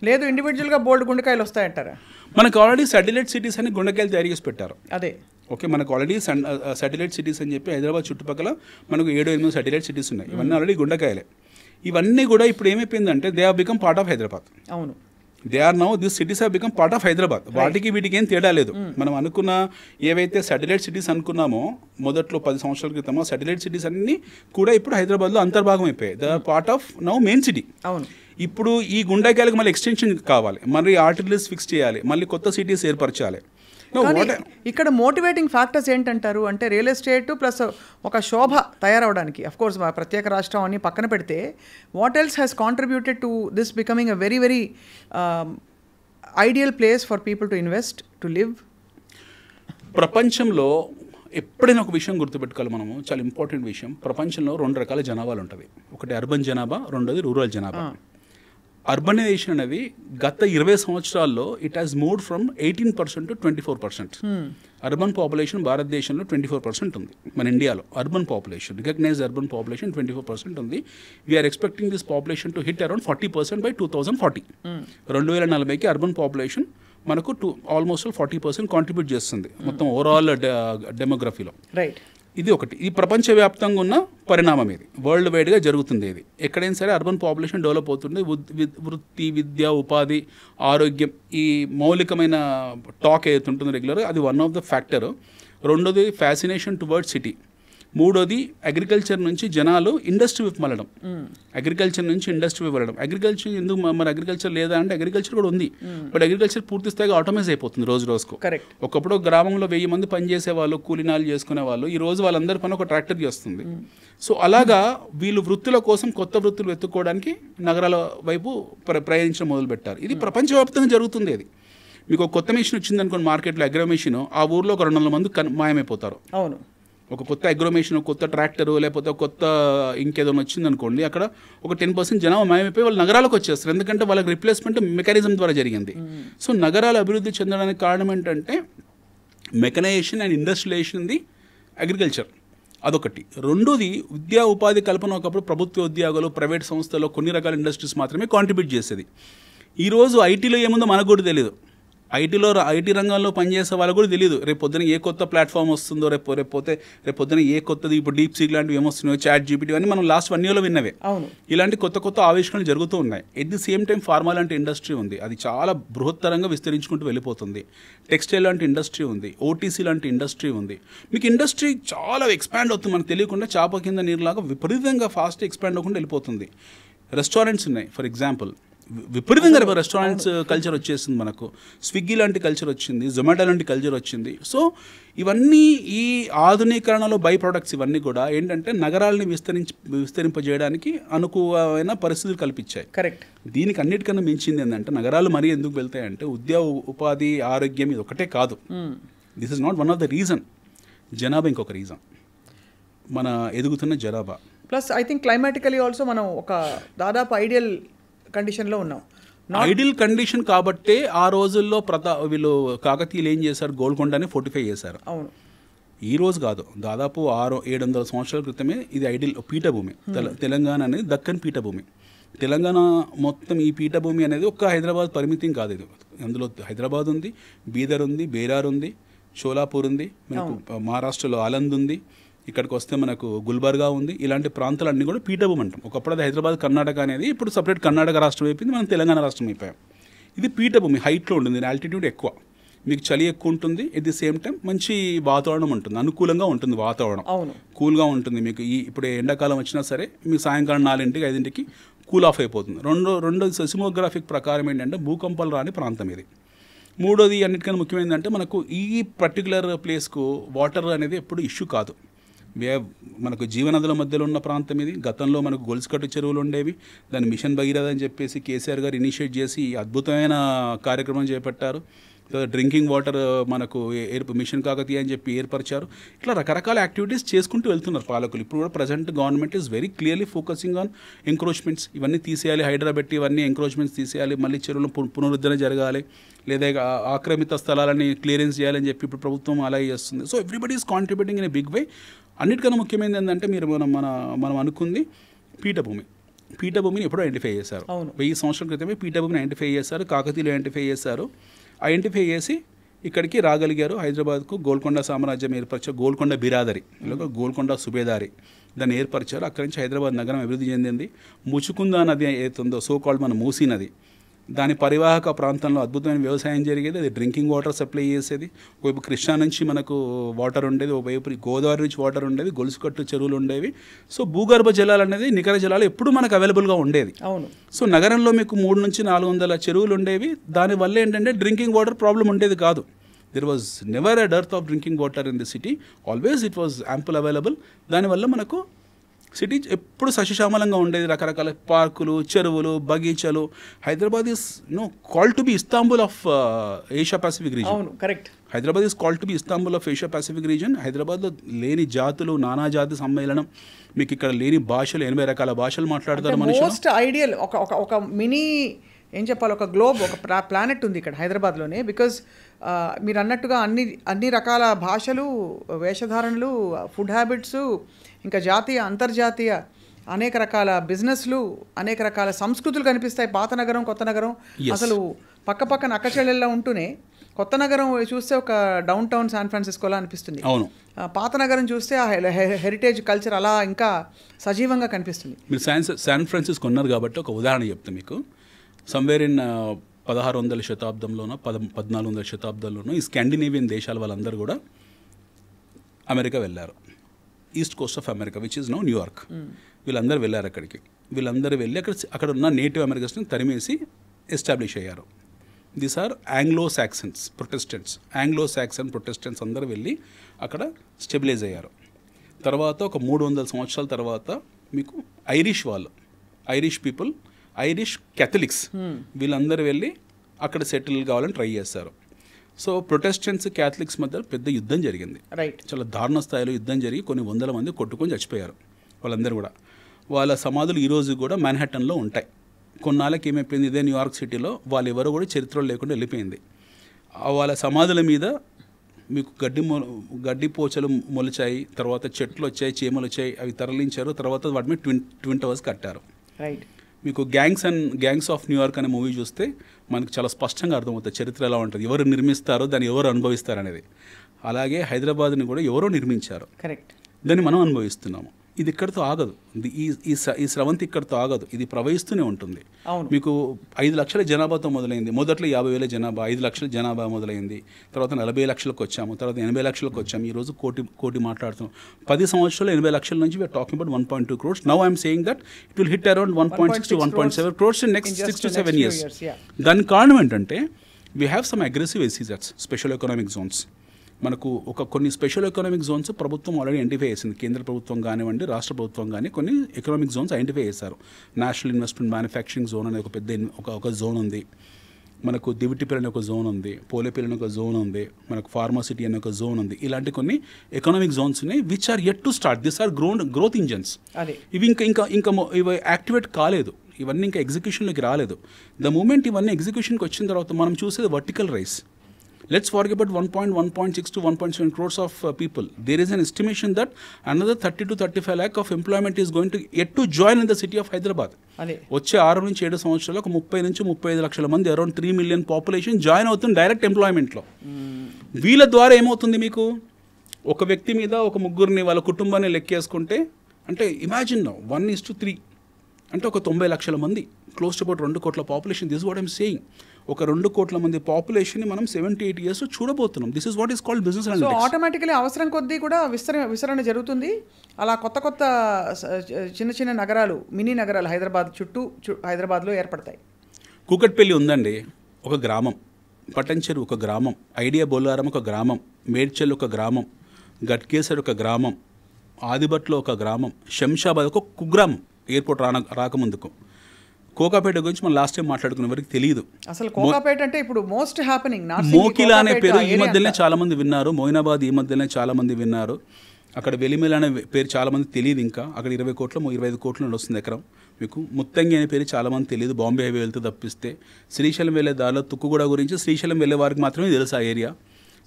లేదు, ఇండివిజువల్గా బోల్డ్ గుండెకాయలు వస్తాయంటారా? మనకు ఆల్రెడీ సాటిలైట్ సిటీస్ అని గుండెకాయలు తయారు చేసి పెట్టారు. అదే ఓకే, మనకు ఆల్రెడీ సాటిలైట్ సిటీస్ అని చెప్పి హైదరాబాద్ చుట్టుపక్కల మనకు 7-8 సాటిలైట్ సిటీస్ ఉన్నాయి. ఇవన్నీ ఆల్రెడీ గుండెకాయలే. ఇవన్నీ కూడా ఇప్పుడు ఏమైపోయిందంటే they have become part of Hyderabad. అవును, they are now this cities have become part of Hyderabad. వాటికి వీటికి ఏం తేడా లేదు. మనం అనుకున్న ఏవైతే సాటిలైట్ సిటీస్ అనుకున్నామో మొదట్లో 10 సంవత్సరాల క్రితమో, సాటిలైట్ సిటీస్ అన్ని కూడా ఇప్పుడు హైదరాబాద్లో అంతర్భాగం అయిపోయాయి. They are part of now main city. అవును. ఇప్పుడు ఈ గుండెకాయలకు మళ్ళీ ఎక్స్టెన్షన్ కావాలి, మళ్ళీ ఆర్టికల్స్ ఫిక్స్ చేయాలి, మళ్ళీ కొత్త సిటీస్ ఏర్పరచాలి. ఇక్కడ మోటివేటింగ్ ఫ్యాక్టర్స్ ఏంటంటారు అంటే రియల్ ఎస్టేట్ ప్లస్ ఒక శోభ తయారవడానికి అఫ్ కోర్స్ ప్రత్యేక రాష్ట్రం అని పక్కన పెడితే what else has contributed to this becoming a very very ideal place for people to invest to live? ప్రపంచంలో ఎప్పుడైనా ఒక విషయం గుర్తుపెట్టుకోవాలి మనము, చాలా ఇంపార్టెంట్ విషయం. ప్రపంచంలో 2 రకాల జనాభాలు ఉంటుంది. ఒకటి అర్బన్ జనాభా, రెండోది రూరల్ జనాభా. అర్బనైజేషన్ అనేది గత 20 సంవత్సరాల్లో it has moved from 18% to 24%. Urban population భారతదేశంలో 24% ఉంది. మన ఇండియాలో urban population, recognised urban population 24% ఉంది. We're expecting this population to hit around 40% by 2040. 2040కి అర్బన్ పాపులేషన్ మనకు ఆల్మోస్ట్ 40% కాంట్రిబ్యూట్ చేస్తుంది మొత్తం ఓవరాల్ డెమోగ్రఫీలో. రైట్. ఇది ఒకటి. ఇది ప్రపంచవ్యాప్తంగా ఉన్న పరిణామం. ఇది వరల్డ్ వైడ్గా జరుగుతుంది. ఇది ఎక్కడైనా సరే అర్బన్ పాపులేషన్ డెవలప్ అవుతుంది. వృత్తి, విద్య, ఉపాధి, ఆరోగ్యం, ఈ మౌలికమైన టాక్ ఏదైతే ఉంటుందో రెగ్యులర్, అది వన్ ఆఫ్ ద ఫ్యాక్టర్. రెండోది ఫ్యాసినేషన్ టువర్డ్స్ సిటీ. మూడోది అగ్రికల్చర్ నుంచి జనాలు ఇండస్ట్రీ వైపు మళ్ళడం. అగ్రికల్చర్ నుంచి ఇండస్ట్రీ వైపు వెళ్ళడం. అగ్రికల్చర్ ఎందుకు మరి అగ్రికల్చర్ లేదా అంటే అగ్రికల్చర్ కూడా ఉంది, బట్ అగ్రికల్చర్ పూర్తి స్థాయిగా ఆటోమైజ్ అయిపోతుంది రోజు రోజుకు. కరెక్ట్. ఒకప్పుడు గ్రామంలో 1000 మంది పనిచేసే వాళ్ళు, కూలీనాలు చేసుకునే వాళ్ళు, ఈ రోజు వాళ్ళందరి పని ఒక ట్రాక్టర్కి వస్తుంది. సో అలాగా వీళ్ళు వృత్తుల కోసం కొత్త వృత్తులు వెతుక్కోవడానికి నగరాల వైపు ప్రయాణించడం మొదలుపెట్టారు. ఇది ప్రపంచవ్యాప్తంగా జరుగుతుంది. అది మీకు ఒక కొత్త మెషిన్ వచ్చింది అనుకోండి మార్కెట్లో, అగ్రో మెషిన్, ఆ ఊర్లో ఒక 200 మంది మాయమైపోతారు. అవును. ఒక కొత్త అగ్రోమేషన్, కొత్త ట్రాక్టరు, లేకపోతే కొత్త ఇంకేదో వచ్చింది అనుకోండి, అక్కడ ఒక 10% జనాభా మాయమైపోయి వాళ్ళు నగరాలకు వచ్చేస్తారు. ఎందుకంటే వాళ్ళకి రిప్లేస్మెంట్ మెకానిజం ద్వారా జరిగింది. సో నగరాలు అభివృద్ధి చెందడానికి కారణం ఏంటంటే mechanisation and industrialisation the agriculture. అదొకటి. రెండోది విద్యా ఉపాధి కల్పన. ఒకప్పుడు ప్రభుత్వ ఉద్యోగాలు, ప్రైవేట్ సంస్థల్లో కొన్ని రకాల ఇండస్ట్రీస్ మాత్రమే కాంట్రిబ్యూట్ చేసేది. ఈరోజు ఐటీలో ఏముందో మనకు కూడా తెలియదు. ఐటీ రంగంలో పనిచేసే వాళ్ళకు కూడా తెలియదు రేపు పొద్దున ఏ కొత్త ప్లాట్ఫామ్ వస్తుందో, రేపు పొద్దున ఏ కొత్తది, ఇప్పుడు డీప్ సీక్ లాంటివి ఏమొస్తున్నాయో, చాట్ జీపీటీ అని మనం లాస్ట్ 1 yearలో విన్నవే. ఇలాంటి కొత్త ఆవిష్కరణలు జరుగుతూ ఉన్నాయి. At the same time pharma లాంటి ఇండస్ట్రీ ఉంది, అది చాలా బృహత్తరంగా విస్తరించుకుంటూ వెళ్ళిపోతుంది. టెక్స్టైల్ లాంటి ఇండస్ట్రీ ఉంది, ఓటీసీ లాంటి ఇండస్ట్రీ ఉంది. మీకు ఇండస్ట్రీ చాలా ఎక్స్పాండ్ అవుతుంది, మనకు తెలియకుండా చాప కింద నీరులాగా విపరీతంగా ఫాస్ట్ ఎక్స్పాండ్ అవ్వకుండా వెళ్ళిపోతుంది. రెస్టారెంట్స్ ఉన్నాయి ఫర్ ఎగ్జాంపుల్, విపరీతంగా రెస్టారెంట్స్ కల్చర్ వచ్చేసింది మనకు. స్విగ్గీ లాంటి కల్చర్ వచ్చింది, జొమాటో లాంటి కల్చర్ వచ్చింది. సో ఇవన్నీ ఈ ఆధునీకరణలో బై ప్రొడక్ట్స్ ఇవన్నీ కూడా ఏంటంటే నగరాలని విస్తరింపజేయడానికి అనుకూలమైన పరిస్థితులు కల్పించాయి. కరెక్ట్. దీనికి అన్నిటికన్నా మించింది ఏంటంటే నగరాలు మరీ ఎందుకు వెళ్తాయంటే ఉద్యోగ, ఉపాధి, ఆరోగ్యం ఇది ఒకటే కాదు. This is not one of the reason. జనాభా ఇంకొక రీజన్, మన ఎదుగుతున్న జనాభా. ప్లస్ ఐ థింక్ క్లైమాటికలీ ఆల్సో మనం ఒక దాదాపు ఐడియల్ కండిషన్లో ఉన్నాం. ఐడియల్ కండిషన్ కాబట్టే ఆ రోజుల్లో వీళ్ళు కాకతీయులు ఏం చేశారు, గోల్కొండని ఫోర్టిఫై చేశారు. అవును. ఈ రోజు కాదు, దాదాపు 600-700 సంవత్సరాల క్రితమే ఇది ఐడియల్ పీఠభూమి. తెలంగాణ అనేది దక్కన్ పీఠభూమి. తెలంగాణ మొత్తం ఈ పీఠభూమి అనేది ఒక్క హైదరాబాద్ పరిమితం కాదు. ఇది అందులో హైదరాబాద్ ఉంది, బీదర్ ఉంది, బేరార్ ఉంది, షోలాపూర్ ఉంది, మనకు మహారాష్ట్రలో ఆలంద్ ఉంది, ఇక్కడికి వస్తే మనకు గుల్బర్గా ఉంది. ఇలాంటి ప్రాంతాలన్నీ కూడా పీఠభూమి అంటాం. ఒకప్పుడు అది హైదరాబాద్, కర్ణాటక అనేది, ఇప్పుడు సపరేట్ కర్ణాటక రాష్ట్రం అయిపోయింది, మనం తెలంగాణ రాష్ట్రం అయిపోయాం. ఇది పీఠభూమి, హైట్లో ఉంటుంది, ఆల్టిట్యూడ్ ఎక్కువ, మీకు చలి ఎక్కువ ఉంటుంది, ఎట్ ది సేమ్ టైం మంచి వాతావరణం ఉంటుంది, అనుకూలంగా ఉంటుంది వాతావరణం, కూల్గా ఉంటుంది. మీకు ఇప్పుడు ఎండాకాలం వచ్చినా సరే మీకు సాయంకాలం 4-5 కూల్ ఆఫ్ అయిపోతుంది. రెండోది సెస్మోగ్రాఫిక్ ప్రకారం ఏంటంటే భూకంపాలు రాని ప్రాంతం ఇది. మూడోది అన్నిటికన్నా ముఖ్యమైనది అంటే మనకు ఈ పర్టికులర్ ప్లేస్కు వాటర్ అనేది ఎప్పుడు ఇష్యూ కాదు. మనకు జీవనదుల మధ్యలో ఉన్న ప్రాంతం ఇది. గతంలో మనకు గొలుసుకట్టు చెరువులు ఉండేవి, దాన్ని మిషన్ భగీరథ అని చెప్పేసి కేసీఆర్ గారు ఇనిషియేట్ చేసి అద్భుతమైన కార్యక్రమం చేపట్టారు. డ్రింకింగ్ వాటర్ మనకు మిషన్ కాకతీయ అని చెప్పి ఏర్పరిచారు. ఇట్లా రకరకాల యాక్టివిటీస్ చేసుకుంటూ వెళ్తున్నారు పాలకులు. ఇప్పుడు కూడా present government is very clearly focusing on encroachments. ఇవన్నీ తీసేయాలి, హైడ్రా పెట్టి ఇవన్నీ ఎంక్రోచ్మెంట్స్ తీసేయాలి, మళ్ళీ చెరువులను పునరుద్ధరణ జరగాలి, లేదా ఆక్రమిత స్థలాలని క్లియరెన్స్ చేయాలని చెప్పి ఇప్పుడు ప్రభుత్వం అలా చేస్తుంది. So everybody is contributing in a big way. అన్నిటికన్నా ముఖ్యమైనది ఏంటంటే మనం అనుకుంది పీఠభూమిని ఎప్పుడో ఐడెంటిఫై చేశారు. 1000 సంవత్సరాల క్రితమే పీఠభూమిని ఐడెంటిఫై చేశారు, కాకతీయులు ఐడెంటిఫై చేశారు. ఐడెంటిఫై చేసి ఇక్కడికి రాగలిగారు. హైదరాబాద్కు గోల్కొండ సామ్రాజ్యం ఏర్పరిచారు, గోల్కొండ బిరాదరి, గోల్కొండ సుబేదారి దాన్ని ఏర్పరిచారు. అక్కడి నుంచి హైదరాబాద్ నగరం అభివృద్ధి చెందింది. ముచుకుందా నది ఏతుందో సోకాల్డ్ మన మూసీ నది, దాని పరివాహక ప్రాంతంలో అద్భుతమైన వ్యవసాయం జరిగేది. అది డ్రింకింగ్ వాటర్ సప్లై చేసేది. ఒకవైపు కృష్ణా నుంచి మనకు వాటర్ ఉండేది, ఒకవైపు గోదావరి నుంచి వాటర్ ఉండేది, గొలుసుకట్టు చెరువులు ఉండేవి. సో భూగర్భ జలాలు అనేది, నికర జలాలు ఎప్పుడు మనకు అవైలబుల్గా ఉండేది. అవును. సో నగరంలో మీకు 300 నుంచి 400 చెరువులు ఉండేవి. దానివల్ల ఏంటంటే డ్రింకింగ్ వాటర్ ప్రాబ్లం ఉండేది కాదు. There was never a dearth of drinking water in the city, always it was ample available. దానివల్ల మనకు సిటీ ఎప్పుడు సస్యశ్యామలంగా ఉండేది, రకరకాల పార్కులు, చెరువులు, బగీచాలు. Hyderabad is called to be Istanbul of Asia Pacific region. Correct. Hyderabad is called to be Istanbul of Asia Pacific region. హైదరాబాద్లో లేని జాతులు, నానా జాతి సమ్మేళనం, మీకు ఇక్కడ లేని భాషలు, 80 రకాల భాషలు మాట్లాడతారు మనుషులు. మోస్ట్ ఐడియల్ ఒక మినీ ఏం చెప్పాలి, ఒక గ్లోబ్, ఒక ప్లానెట్ ఉంది ఇక్కడ హైదరాబాద్లోనే. బికాజ్ మీరు అన్నట్టుగా అన్ని రకాల భాషలు, వేషధారణలు, ఫుడ్ హ్యాబిట్స్, ఇంకా జాతీయ అంతర్జాతీయ అనేక రకాల బిజినెస్లు, అనేక రకాల సంస్కృతులు కనిపిస్తాయి. పాత నగరం, కొత్త నగరం అసలు పక్క పక్కన అక్కచెల్లెల్లా ఉంటూనే కొత్త నగరం చూస్తే ఒక డౌన్ టౌన్ శాన్ ఫ్రాన్సిస్కోలా అనిపిస్తుంది. అవును. పాత నగరం చూస్తే ఆ హెరిటేజ్ కల్చర్ అలా ఇంకా సజీవంగా కనిపిస్తుంది. మీరు శాన్ ఫ్రాన్సిస్కో ఉన్నారు కాబట్టి ఒక ఉదాహరణ చెప్తాను మీకు. సమ్వేర్ ఇన్ 1600 శతాబ్దంలోనో 1400 శతాబ్దంలోనో ఈ స్కాండినేవియన్ దేశాల వాళ్ళందరూ కూడా అమెరికా వెళ్ళారు. East coast of America which is now New York. వీళ్ళందరూ వెళ్ళారు అక్కడికి. వీళ్ళందరూ వెళ్ళి అక్కడ ఉన్న నేటివ్ అమెరికన్స్ని తరిమేసి ఎస్టాబ్లిష్ అయ్యారు. These are Anglo Saxons Protestants. Anglo Saxon Protestants అందరూ వెళ్ళి అక్కడ స్టెబిలైజ్ అయ్యారు. తర్వాత ఒక 300 సంవత్సరాల తర్వాత మీకు ఐరిష్ వాళ్ళు, ఐరిష్ పీపుల్, ఐరిష్ క్యాథలిక్స్ వీళ్ళందరూ వెళ్ళి అక్కడ సెటిల్ కావాలని ట్రై చేస్తారు. సో ప్రొటెస్టెంట్స్, క్యాథలిక్స్ మధ్య పెద్ద యుద్ధం జరిగింది. రైట్. చాలా దారుణ స్థాయిలో యుద్ధం జరిగి కొన్ని 100 మంది కొట్టుకొని చచ్చిపోయారు. వాళ్ళందరూ కూడా వాళ్ళ సమాధులు ఈరోజు కూడా మ్యాన్హాటన్లో ఉంటాయి. కొన్నాళ్ళకి ఏమైపోయింది, ఇదే న్యూయార్క్ సిటీలో వాళ్ళు ఎవరు కూడా చరిత్రలో లేకుండా వెళ్ళిపోయింది. వాళ్ళ సమాధుల మీద మీకు గడ్డి పోచలు మొలిచాయి, తర్వాత చెట్లు వచ్చాయి, చీమలు వచ్చాయి, అవి తరలించారు. తర్వాత వాటి మీద ట్విన్ టవర్స్ కట్టారు. రైట్. మీకు గ్యాంగ్స్ ఆఫ్ న్యూయార్క్ అనే మూవీ చూస్తే మనకు చాలా స్పష్టంగా అర్థమవుతుంది చరిత్ర ఎలా ఉంటుంది, ఎవరు నిర్మిస్తారో దాన్ని ఎవరు అనుభవిస్తారు అనేది. అలాగే హైదరాబాద్ని కూడా ఎవరో నిర్మించారు. కరెక్ట్. దాన్ని మనం అనుభవిస్తున్నాము. ఇది ఇక్కడితో ఆగదు. ఈ స్రవంతి ఇక్కడితో ఆగదు, ఇది ప్రవహిస్తూనే ఉంటుంది. మీకు 5 లక్షల జనాభాతో మొదలైంది. మొదట్లో 50,000 జనాభా, 5 లక్షల జనాభా మొదలైంది. తర్వాత 40 లక్షలకు వచ్చాము, తర్వాత 80 లక్షలకు వచ్చాము. ఈరోజు కోటి మాట్లాడుతున్నాం. 10 సంవత్సరాలు 80 లక్షల నుంచి we're talking about 1.2 crores. Now I'm saying that it will hit around 1.6 to 1.7 crores in next 6 to 7 years. దానికి కారణం ఏంటంటే we have some aggressive SEZs, special economic zones. మనకు కొన్ని స్పెషల్ ఎకనామిక్ జోన్స్ ప్రభుత్వం ఆల్రెడీ ఐడెంటిఫై చేసింది. కేంద్ర ప్రభుత్వం కానివ్వండి, రాష్ట్ర ప్రభుత్వం కానీ కొన్ని ఎకనామిక్ జోన్స్ ఐడెంటిఫై చేశారు. నేషనల్ ఇన్వెస్ట్మెంట్ మ్యానుఫ్యాక్చరింగ్ జోన్ అనే ఒక పెద్ద ఒక జోన్ ఉంది. మనకు దివిటిపల్లి అనే ఒక జోన్ ఉంది, పోలేపల్లి అనే ఒక జోన్ ఉంది, మనకు ఫార్మాసిటీ అనే ఒక జోన్ ఉంది. ఇలాంటి కొన్ని ఎకనామిక్ జోన్స్ ఉన్నాయి which are yet to start. This are growth engines. ఇవి ఇంకా ఇవి యాక్టివేట్ కాలేదు, ఇవన్నీ ఇంకా ఎగ్జిక్యూషన్లోకి రాలేదు. ద మూమెంట్ ఇవన్నీ ఎగ్జిక్యూషన్కి వచ్చిన తర్వాత మనం చూసేది vertical rice. Let's forget about 1.6 to 1.7 crores of people. There is an estimation that another 30 to 35 lakh of employment is going to yet to join in the city of Hyderabad. వచ్చే 6 నుంచి 7 సంవత్సరాలకు 30 నుంచి 35 లక్షల మంది, అరౌండ్ 3 million పాపులేషన్ జాయిన్ అవుతుంది direct ఎంప్లాయ్మెంట్లో. వీళ్ళ ద్వారా ఏమవుతుంది, మీకు ఒక వ్యక్తి మీద ఒక ముగ్గురిని వాళ్ళ కుటుంబాన్ని లెక్కేసుకుంటే అంటే ఇమాజిన్ 1:3 అంటే ఒక 90 లక్షల మంది, క్లోజ్ టు అబౌట్ 2 కోట్ల population. This what I'm saying. ఒక 2 కోట్ల మంది పాపులేషన్ని మనం 78 years చూడబోతున్నాం. This is what is called business analytics. So automatically అవసరం కొద్దీ కూడా విస్తరణ జరుగుతుంది. అలా కొత్త చిన్న నగరాలు, మినీ నగరాలు హైదరాబాద్లో ఏర్పడతాయి. కూకట్పల్లి ఉందండి, ఒక గ్రామం. పటంచెరు ఒక గ్రామం, ఐడియా బొల్లారం ఒక గ్రామం, మేడ్చల్ ఒక గ్రామం, గట్కేసర్ ఒక గ్రామం, ఆదిబట్లో ఒక గ్రామం, శంషాబాద్ ఒక కుగ్రామం ఎయిర్పోర్ట్ రాకముందుకు. కోకాపేట గురించి మనం లాస్ట్ టైం మాట్లాడుకున్న వరకు తెలియదు. అసలు కోకాపేట అంటే ఇప్పుడు మోస్ట్ హ్యాపెనింగ్. మోకిలా అనే పేరు ఈ మధ్యనే చాలా మంది విన్నారు. మోయినాబాద్ ఈ మధ్యనే చాలా మంది విన్నారు. అక్కడ వెలిమిల అనే పేరు చాలా మంది తెలియదు. ఇంకా అక్కడ 20 కోట్ల 25 కోట్ల నుండి వస్తుంది ఎకరం. మీకు ముత్తంగి అనే పేరు చాలా మంది తెలియదు, బాంబే హైవే వెళ్తే తప్పిస్తే. శ్రీశైలం వెళ్ళే దారిలో తుక్కుగూడ గురించి శ్రీశైలం వెళ్ళే వారికి మాత్రమే తెలుసు ఆ ఏరియా.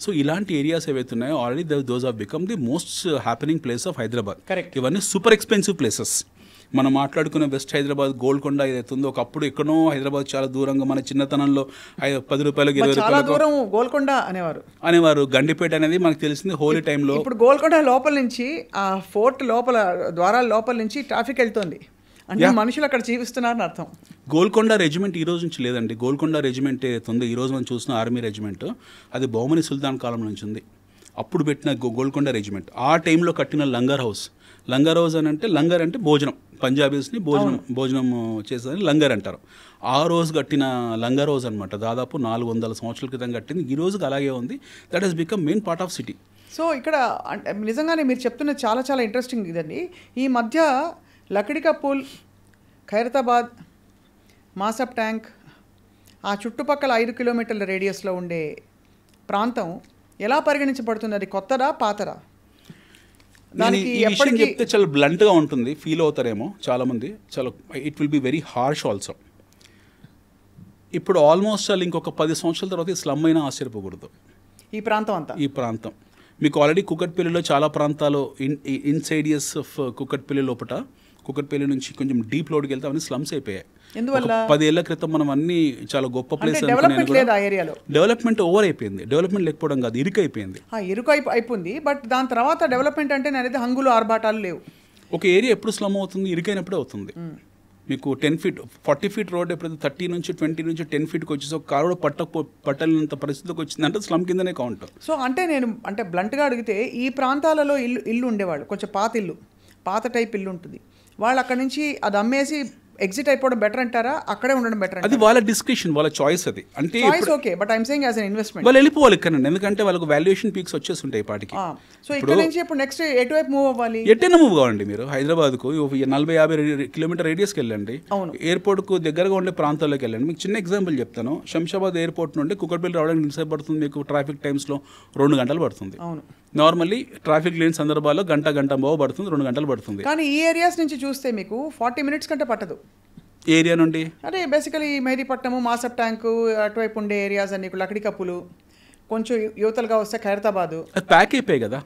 సో ఇలాంటి ఏరియాస్ ఏవైతే ఉన్నాయో already those have become the most happening place of Hyderabad. ఇవన్నీ సూపర్ ఎక్స్పెన్సివ్ ప్లేసెస్. మనం మాట్లాడుకున్న వెస్ట్ హైదరాబాద్, గోల్కొండ ఏదైతే ఉందో ఒకప్పుడు ఎక్కడో హైదరాబాద్ చాలా దూరంగా మన చిన్నతనంలో 10 రూపాయలకి 20 రూపాయలు గోల్కొండ అనేవారు. గండిపేట అనేది మనకు తెలిసింది హోలీ టైంలో. ఇప్పుడు గోల్కొండ లోపల నుంచి ఆ ఫోర్ట్ లోపల ద్వారాల లోపల నుంచి ట్రాఫిక్ వెళ్తుంది అంటే మనుషులు అక్కడ జీవిస్తున్నారని అర్థం. గోల్కొండ రెజిమెంట్ ఈ రోజు నుంచి లేదండి. గోల్కొండ రెజిమెంట్ ఏదైతే ఉందో ఈ రోజు మనం చూసిన ఆర్మీ రెజిమెంట్, అది బహుమని సుల్తాన్ కాలం నుంచి ఉంది. అప్పుడు పెట్టిన గోల్కొండ రెజిమెంట్. ఆ టైంలో కట్టిన లంగర్ హౌస్ అని అంటే లంగర్ అంటే భోజనం, పంజాబీస్ని భోజనం చేసేదని లంగర్ అంటారు. ఆ రోజు కట్టిన లంగర్ హౌస్ అనమాట. దాదాపు 400 సంవత్సరాల క్రితం కట్టింది. ఈ రోజుకి అలాగే ఉంది. That has become main part of city. So ఇక్కడ నిజంగానే మీరు చెప్తున్నది చాలా చాలా ఇంట్రెస్టింగ్ ఇదండి. ఈ మధ్య లకడి కా పూల్, ఖైరతాబాద్, మాసప్ ట్యాంక్, ఆ చుట్టుపక్కల 5 కిలోమీటర్ల రేడియస్లో ఉండే ప్రాంతం ఎలా పరిగణించబడుతుంది? అది కొత్తదా పాతదా? దానికి ఎప్పటికీ చెప్తే చాలా బ్లంట్గా ఉంటుంది, ఫీల్ అవుతారేమో చాలామంది. చాలా it will be very harsh also. ఇప్పుడు ఆల్మోస్ట్ వాళ్ళు ఇంకొక 10 సంవత్సరాల తర్వాత ఈ స్లమ్ అయినా ఆశ్చర్యపోకూడదు. ఈ ప్రాంతం మీకు ఆల్రెడీ కుకట్పల్లిలో చాలా ప్రాంతాలు ఇన్సైడియస్ ఆఫ్ కుకట్పల్లి లోపల, కుకట్పల్లి నుంచి కొంచెం డీప్ లోడ్కి వెళ్తే అవన్నీ స్లమ్స్ అయిపోయాయి. ఎందువల్ల? 10 ఏళ్ల క్రితం మనం అన్ని చాలా గొప్ప ప్లేస్, డెవలప్మెంట్ ఓవర్ అయిపోయింది. డెవలప్మెంట్ లేకపోవడం కాదు, ఇరుకైపోయింది. అయిపోయింది. బట్ దాని తర్వాత డెవలప్మెంట్ అంటే నేనైతే హంగులు ఆర్భాటాలు లేవు. ఒక ఏరియా ఎప్పుడు స్లమ్ అవుతుంది? ఇరుకైనప్పుడే అవుతుంది. మీకు 10 feet 40 feet రోడ్ ఎప్పుడైతే 30 నుంచి 20 నుంచి 10 feetకి వచ్చేసి ఒక కారు కూడా పట్టలేనంత పరిస్థితికి వచ్చిందంటే స్లమ్ కిందనే కౌంట్. సో అంటే బ్లంట్గా అడిగితే ఈ ప్రాంతాలలో ఇల్లు ఉండేవాళ్ళు, కొంచెం పాత టైప్ ఇల్లు ఉంటుంది. వాళ్ళు అక్కడ నుంచి అది అమ్మేసి ఎగ్జిట్ అయిపోవడం బెటర్ అంటారా, అక్కడే ఉండడం బెటర్? అది వాళ్ళ డిస్క్రిప్షన్, వాళ్ళ చాయిస్. అది అంటే okay, but I'm saying as an investment వాళ్ళు వెళ్ళిపోవాలి ఇక్కడ, ఎందుకంటే వాళ్ళకు వాల్యుయేషన్ పీక్స్ వచ్చేసి ఉంటాయి పాటికి. సో ఇక్కడ నుంచి ఇప్పుడు నెక్స్ట్ ఎటువైపు మూవ్ అవ్వాలి? ఎట్టైనా మూవ్ కావండి. మీరు హైదరాబాద్కు 40-50 కిలోమీటర్ రేడియస్కి వెళ్ళండి, ఎయిర్పోర్ట్కు దగ్గరగా ఉండే ప్రాంతాల్లోకి వెళ్ళండి. మీకు చిన్న ఎగ్జాంపుల్ చెప్తాను. శంషాబాద్ ఎయిర్పోర్ట్ నుండి కుకట్పల్లి రావడానికి ఎంతసేపు పడుతుంది? మీకు ట్రాఫిక్ టైమ్స్లో 2 గంటలు పడుతుంది. నార్మల్లీ ట్రాఫిక్ లేని సందర్భాల్లో గంట పడుతుంది, 2 గంటలు పడుతుంది. కానీ ఈ ఏరియాస్ నుంచి చూస్తే మీకు 40 minutes కంటే పట్టదు. ఏరియా నుండి అంటే బేసికలీ మెహదీపట్నము, మాసప్ ట్యాంకు అటువైపు ఉండే ఏరియాస్ అన్ని, లకడి కప్పులు, కొంచెం యువతలుగా వస్తే ఖైరతాబాదు, అది ప్యాక్ అయిపోయాయి కదా.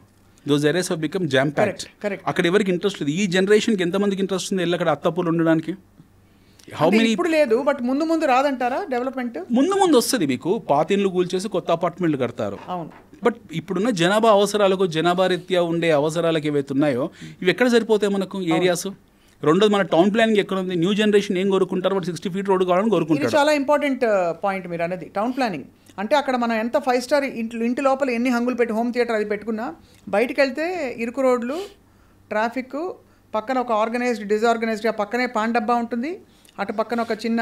Those areas have become jam packed. అక్కడ ఎవరికి ఇంట్రెస్ట్ లేదు. ఈ జనరేషన్కి ఎంతమందికి ఇంట్రెస్ట్ ఉంది వెళ్ళి అక్కడ అత్తపూలు ఉండడానికి? ఇప్పుడు లేదు, బట్ ముందు రాదంటారా డెవలప్మెంట్? ముందు వస్తుంది. మీకు పాత ఇళ్ళు కూల్చేసి కొత్త అపార్ట్మెంట్లు కడతారు. అవును. బట్ ఇప్పుడున్న జనాభా అవసరాలకు, జనాభా రీత్యా ఉండే అవసరాలకు ఏవైతే ఉన్నాయో ఇవి ఎక్కడ సరిపోతాయి మనకు ఏరియాస్? రెండోది మన టౌన్ ప్లానింగ్ ఎక్కడ ఉంది? న్యూ జనరేషన్ ఏం కోరుకుంటారు? బట్ 60 feet రోడ్ కావాలని కోరుకుంటారు. చాలా ఇంపార్టెంట్ పాయింట్ మీరు అనేది, టౌన్ ప్లానింగ్. అంటే అక్కడ మనం ఎంత 5 star ఇంటి లోపల ఎన్ని హంగులు పెట్టి హోమ్ థియేటర్ అది పెట్టుకున్నా, బయటకు వెళ్తే ఇరుకు రోడ్లు, ట్రాఫిక్, పక్కన ఒక ఆర్గనైజ్డ్ డిజార్గనైజ్డ్గా పక్కనే పాన్ డబ్బా ఉంటుంది, అటు పక్కన ఒక చిన్న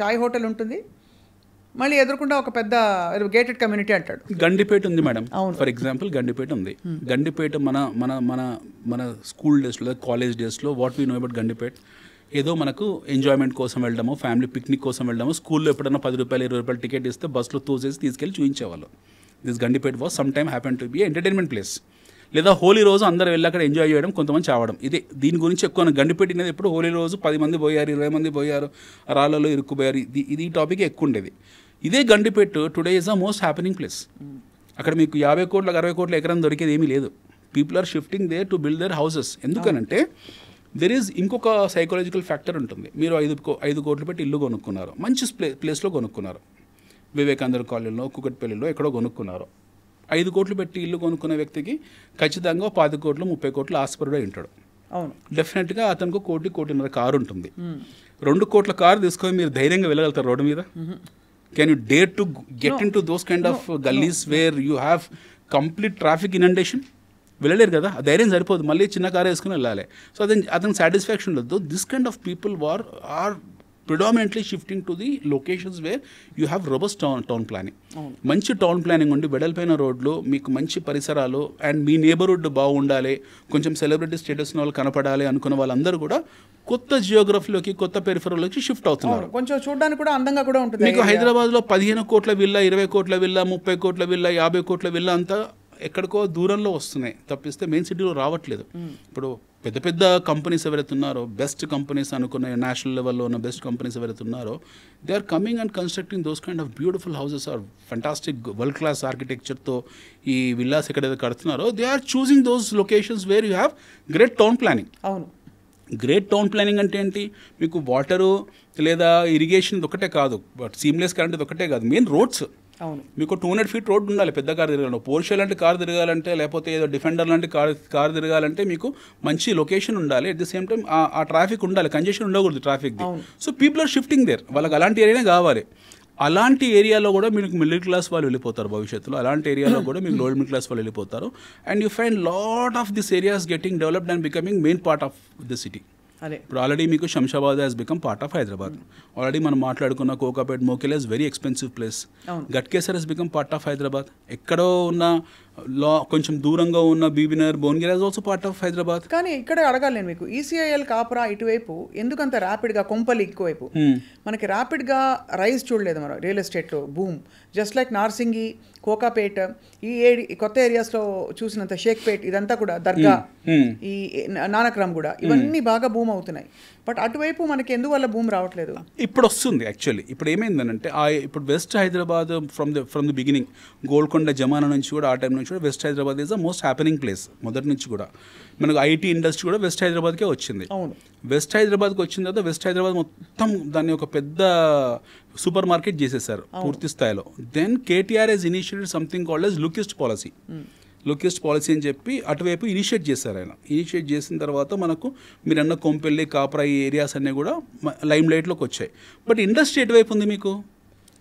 చాయ్ హోటల్ ఉంటుంది, మళ్ళీ ఎదుర్కొంటే ఒక పెద్ద గేటెడ్ కమ్యూనిటీ అంటాడు. గండిపేట ఉంది మేడం, ఫర్ ఎగ్జాంపుల్ గండిపేట ఉంది. గండిపేట మన మన మన మన స్కూల్ డేస్లో, కాలేజ్ డేస్లో what we know about Gandipet, ఏదో మనకు ఎంజాయ్మెంట్ కోసం వెళ్ళడము, ఫ్యామిలీ పిక్నిక్ కోసం వెళ్ళడము, స్కూల్లో ఎప్పుడైనా 10 రూపాయలు 20 రూపాయలు టికెట్ ఇస్తే బస్సులో తోసేసి తీసుకెళ్ళి చూపించేవాళ్ళు. This Gandipet was some time happen to be entertainment place. లేదా హోలీ రోజు అందరూ వెళ్ళి అక్కడ ఎంజాయ్ చేయడం, కొంతమంది చావడం. ఇదే దీని గురించి ఎక్కువ గండిపెట్టినది. ఎప్పుడు హోలీ రోజు 10 మంది పోయారు, 20 మంది పోయారు, రాళ్ళలో ఇరుక్కుపోయారు. ఇది ఈ టాపిక్ ఎక్కువ ఉండేది. ఇదే Gandipet today is the most happening place. అక్కడ మీకు 50 కోట్ల 60 కోట్ల ఎకరం దొరికేది ఏమీ లేదు. People are shifting there to build their houses. ఎందుకనంటే దెర్ ఈజ్ ఇంకొక సైకలాజికల్ ఫ్యాక్టర్ ఉంటుంది. మీరు 5 కోట్లు పెట్టి ఇల్లు కొనుక్కున్నారు, మంచి ప్లేస్లో కొనుక్కున్నారు, వివేకానంద కాలనీలో, కుకట్పల్లిలో ఎక్కడో కొనుక్కున్నారు. 5 కోట్లు పెట్టి ఇల్లు కొనుక్కున్న వ్యక్తికి ఖచ్చితంగా 10 కోట్లు 30 కోట్లు ఆస్పరుడే ఉంటాడు. అవును, డెఫినెట్గా అతనికి 1.5 కారు ఉంటుంది. 2 కోట్ల కారు తీసుకొని మీరు ధైర్యంగా వెళ్ళగలుగుతారు రోడ్డు మీద? Can you dare to get into those kind of gullies where you have complete traffic inundation? వెళ్ళలేరు కదా, ఆ ధైర్యం సరిపోదు, మళ్ళీ చిన్న కారు వేసుకుని వెళ్ళాలి. సో అతనికి సాటిస్ఫాక్షన్ లేదు. This kind of people are predominantly shifting to the locations where you have robust town planning. మంచి టౌన్ ప్లానింగ్ ఉండి వెడల్పైన రోడ్లు, మీకు మంచి పరిసరాలు, అండ్ మీ నేబర్హుడ్ బాగుండాలి, కొంచెం సెలబ్రిటీ స్టేటస్ వాళ్ళు కనపడాలి అనుకున్న వాళ్ళందరూ కూడా కొత్త జియోగ్రఫీలోకి, కొత్త పెరిఫెరల్లోకి షిఫ్ట్ అవుతున్నారు. కొంచెం చూడడానికి కూడా అందంగా కూడా ఉంటుంది. మీకు హైదరాబాద్లో 15 కోట్ల విల్లా, 20 కోట్ల విల్లా, 30 కోట్ల విల్లా, 50 కోట్ల విల్లా అంతా ఎక్కడికో దూరంలో వస్తున్నాయి తప్పిస్తే మెయిన్ సిటీలో రావట్లేదు. ఇప్పుడు పెద్ద పెద్ద కంపెనీస్ ఎవరైతే ఉన్నారో, బెస్ట్ కంపెనీస్ అనుకున్న నేషనల్ లెవెల్లో ఉన్న బెస్ట్ కంపెనీస్ ఎవరైతే ఉన్నారో, they are coming and constructing those kind of beautiful houses or fantastic world class ఆర్కిటెక్చర్తో ఈ విల్లాస్ ఎక్కడైతే కడుతున్నారో, they are choosing those locations where you have great town planning. అవును, గ్రేట్ టౌన్ ప్లానింగ్ అంటే ఏంటి? మీకు వాటరు లేదా ఇరిగేషన్ ఒకటే కాదు, బట్ సీమ్లెస్ కరెంట్ ఒకటే కాదు, మెయిన్ రోడ్స్. అవును, మీకు 200 feet రోడ్ ఉండాలి పెద్ద కారు తిరగాలంటే. పోర్షే లాంటి కారు తిరగాలంటే, లేకపోతే ఏదో డిఫెండర్ లాంటి కారు తిరగాలంటే మీకు మంచి లొకేషన్ ఉండాలి. అట్ ది సేమ్ టైం ఆ ట్రాఫిక్ ఉండాలి, కంజెషన్ ఉండకూడదు ట్రాఫిక్ది. So people are shifting there, వాళ్ళకి అలాంటి ఏరియానే కావాలి. అలాంటి ఏరియాలో కూడా మీకు మిడిల్ క్లాస్ వాళ్ళు వెళ్ళిపోతారు భవిష్యత్తులో. అలాంటి ఏరియాలో కూడా మీకు లోయర్ మిడిల్ క్లాస్ వాళ్ళు వెళ్ళిపోతారు. And you find lot of this areas getting developed and becoming main part of the city. ఇప్పుడు ఆల్రెడీ మీకు Shamshabad has become part of Hyderabad. Already మనం మాట్లాడుకున్న Kokapet Mokila is very expensive place. Ghatkesar has become part of Hyderabad. ఎక్కడో ఉన్న కొంచెం దూరంగా ఉన్న Bibinagar, Bhuvanagiri is also part of Hyderabad. కానీ ఇక్కడే అడగాలి నేను మీకు, ఈసీఐఎల్ కాపురా ఇటువైపు ఎందుకంత ర్యాపిడ్గా, కొంపల్లి ఎక్కువైపు మనకి ర్యాపిడ్గా రైజ్ చూడలేదు మనం రియల్ ఎస్టేట్లో boom. Just like Narsingi, Kokapet, ఈ కొత్త ఏరియాస్లో చూసినంత షేక్పేట్, ఇదంతా కూడా దర్గా, ఈ నానక్రామ్ కూడా, ఇవన్నీ బాగా భూమ్ అవుతున్నాయి. బట్ అటువైపు మనకి ఎందువల్ల భూమ్ రావట్లేదు? ఇప్పుడు వస్తుంది యాక్చువల్లీ. ఇప్పుడు ఏమైందనంటే ఇప్పుడు west Hyderabad from the beginning, Golconda జమానా నుంచి కూడా, ఆ టైం నుంచి కూడా west Hyderabad is the most happening place. మొదటి నుంచి కూడా మనకు ఐటీ ఇండస్ట్రీ కూడా వెస్ట్ హైదరాబాద్కే వచ్చింది. వెస్ట్ హైదరాబాద్కి వచ్చిన తర్వాత వెస్ట్ హైదరాబాద్ మొత్తం దాన్ని ఒక పెద్ద సూపర్ మార్కెట్ చేసేసారు పూర్తి స్థాయిలో. Then KTR has initiated something called as look east policy. Look east policy అని చెప్పి అటువైపు ఇనిషియేట్ చేశారు ఆయన. ఇనిషియేట్ చేసిన తర్వాత మనకు మీరన్న కొంపెల్లి, కాప్రా, ఈ ఏరియాస్ అన్నీ కూడా లైమ్ లైట్లోకి వచ్చాయి. బట్ ఇండస్ట్రీ ఎటువైపు ఉంది మీకు?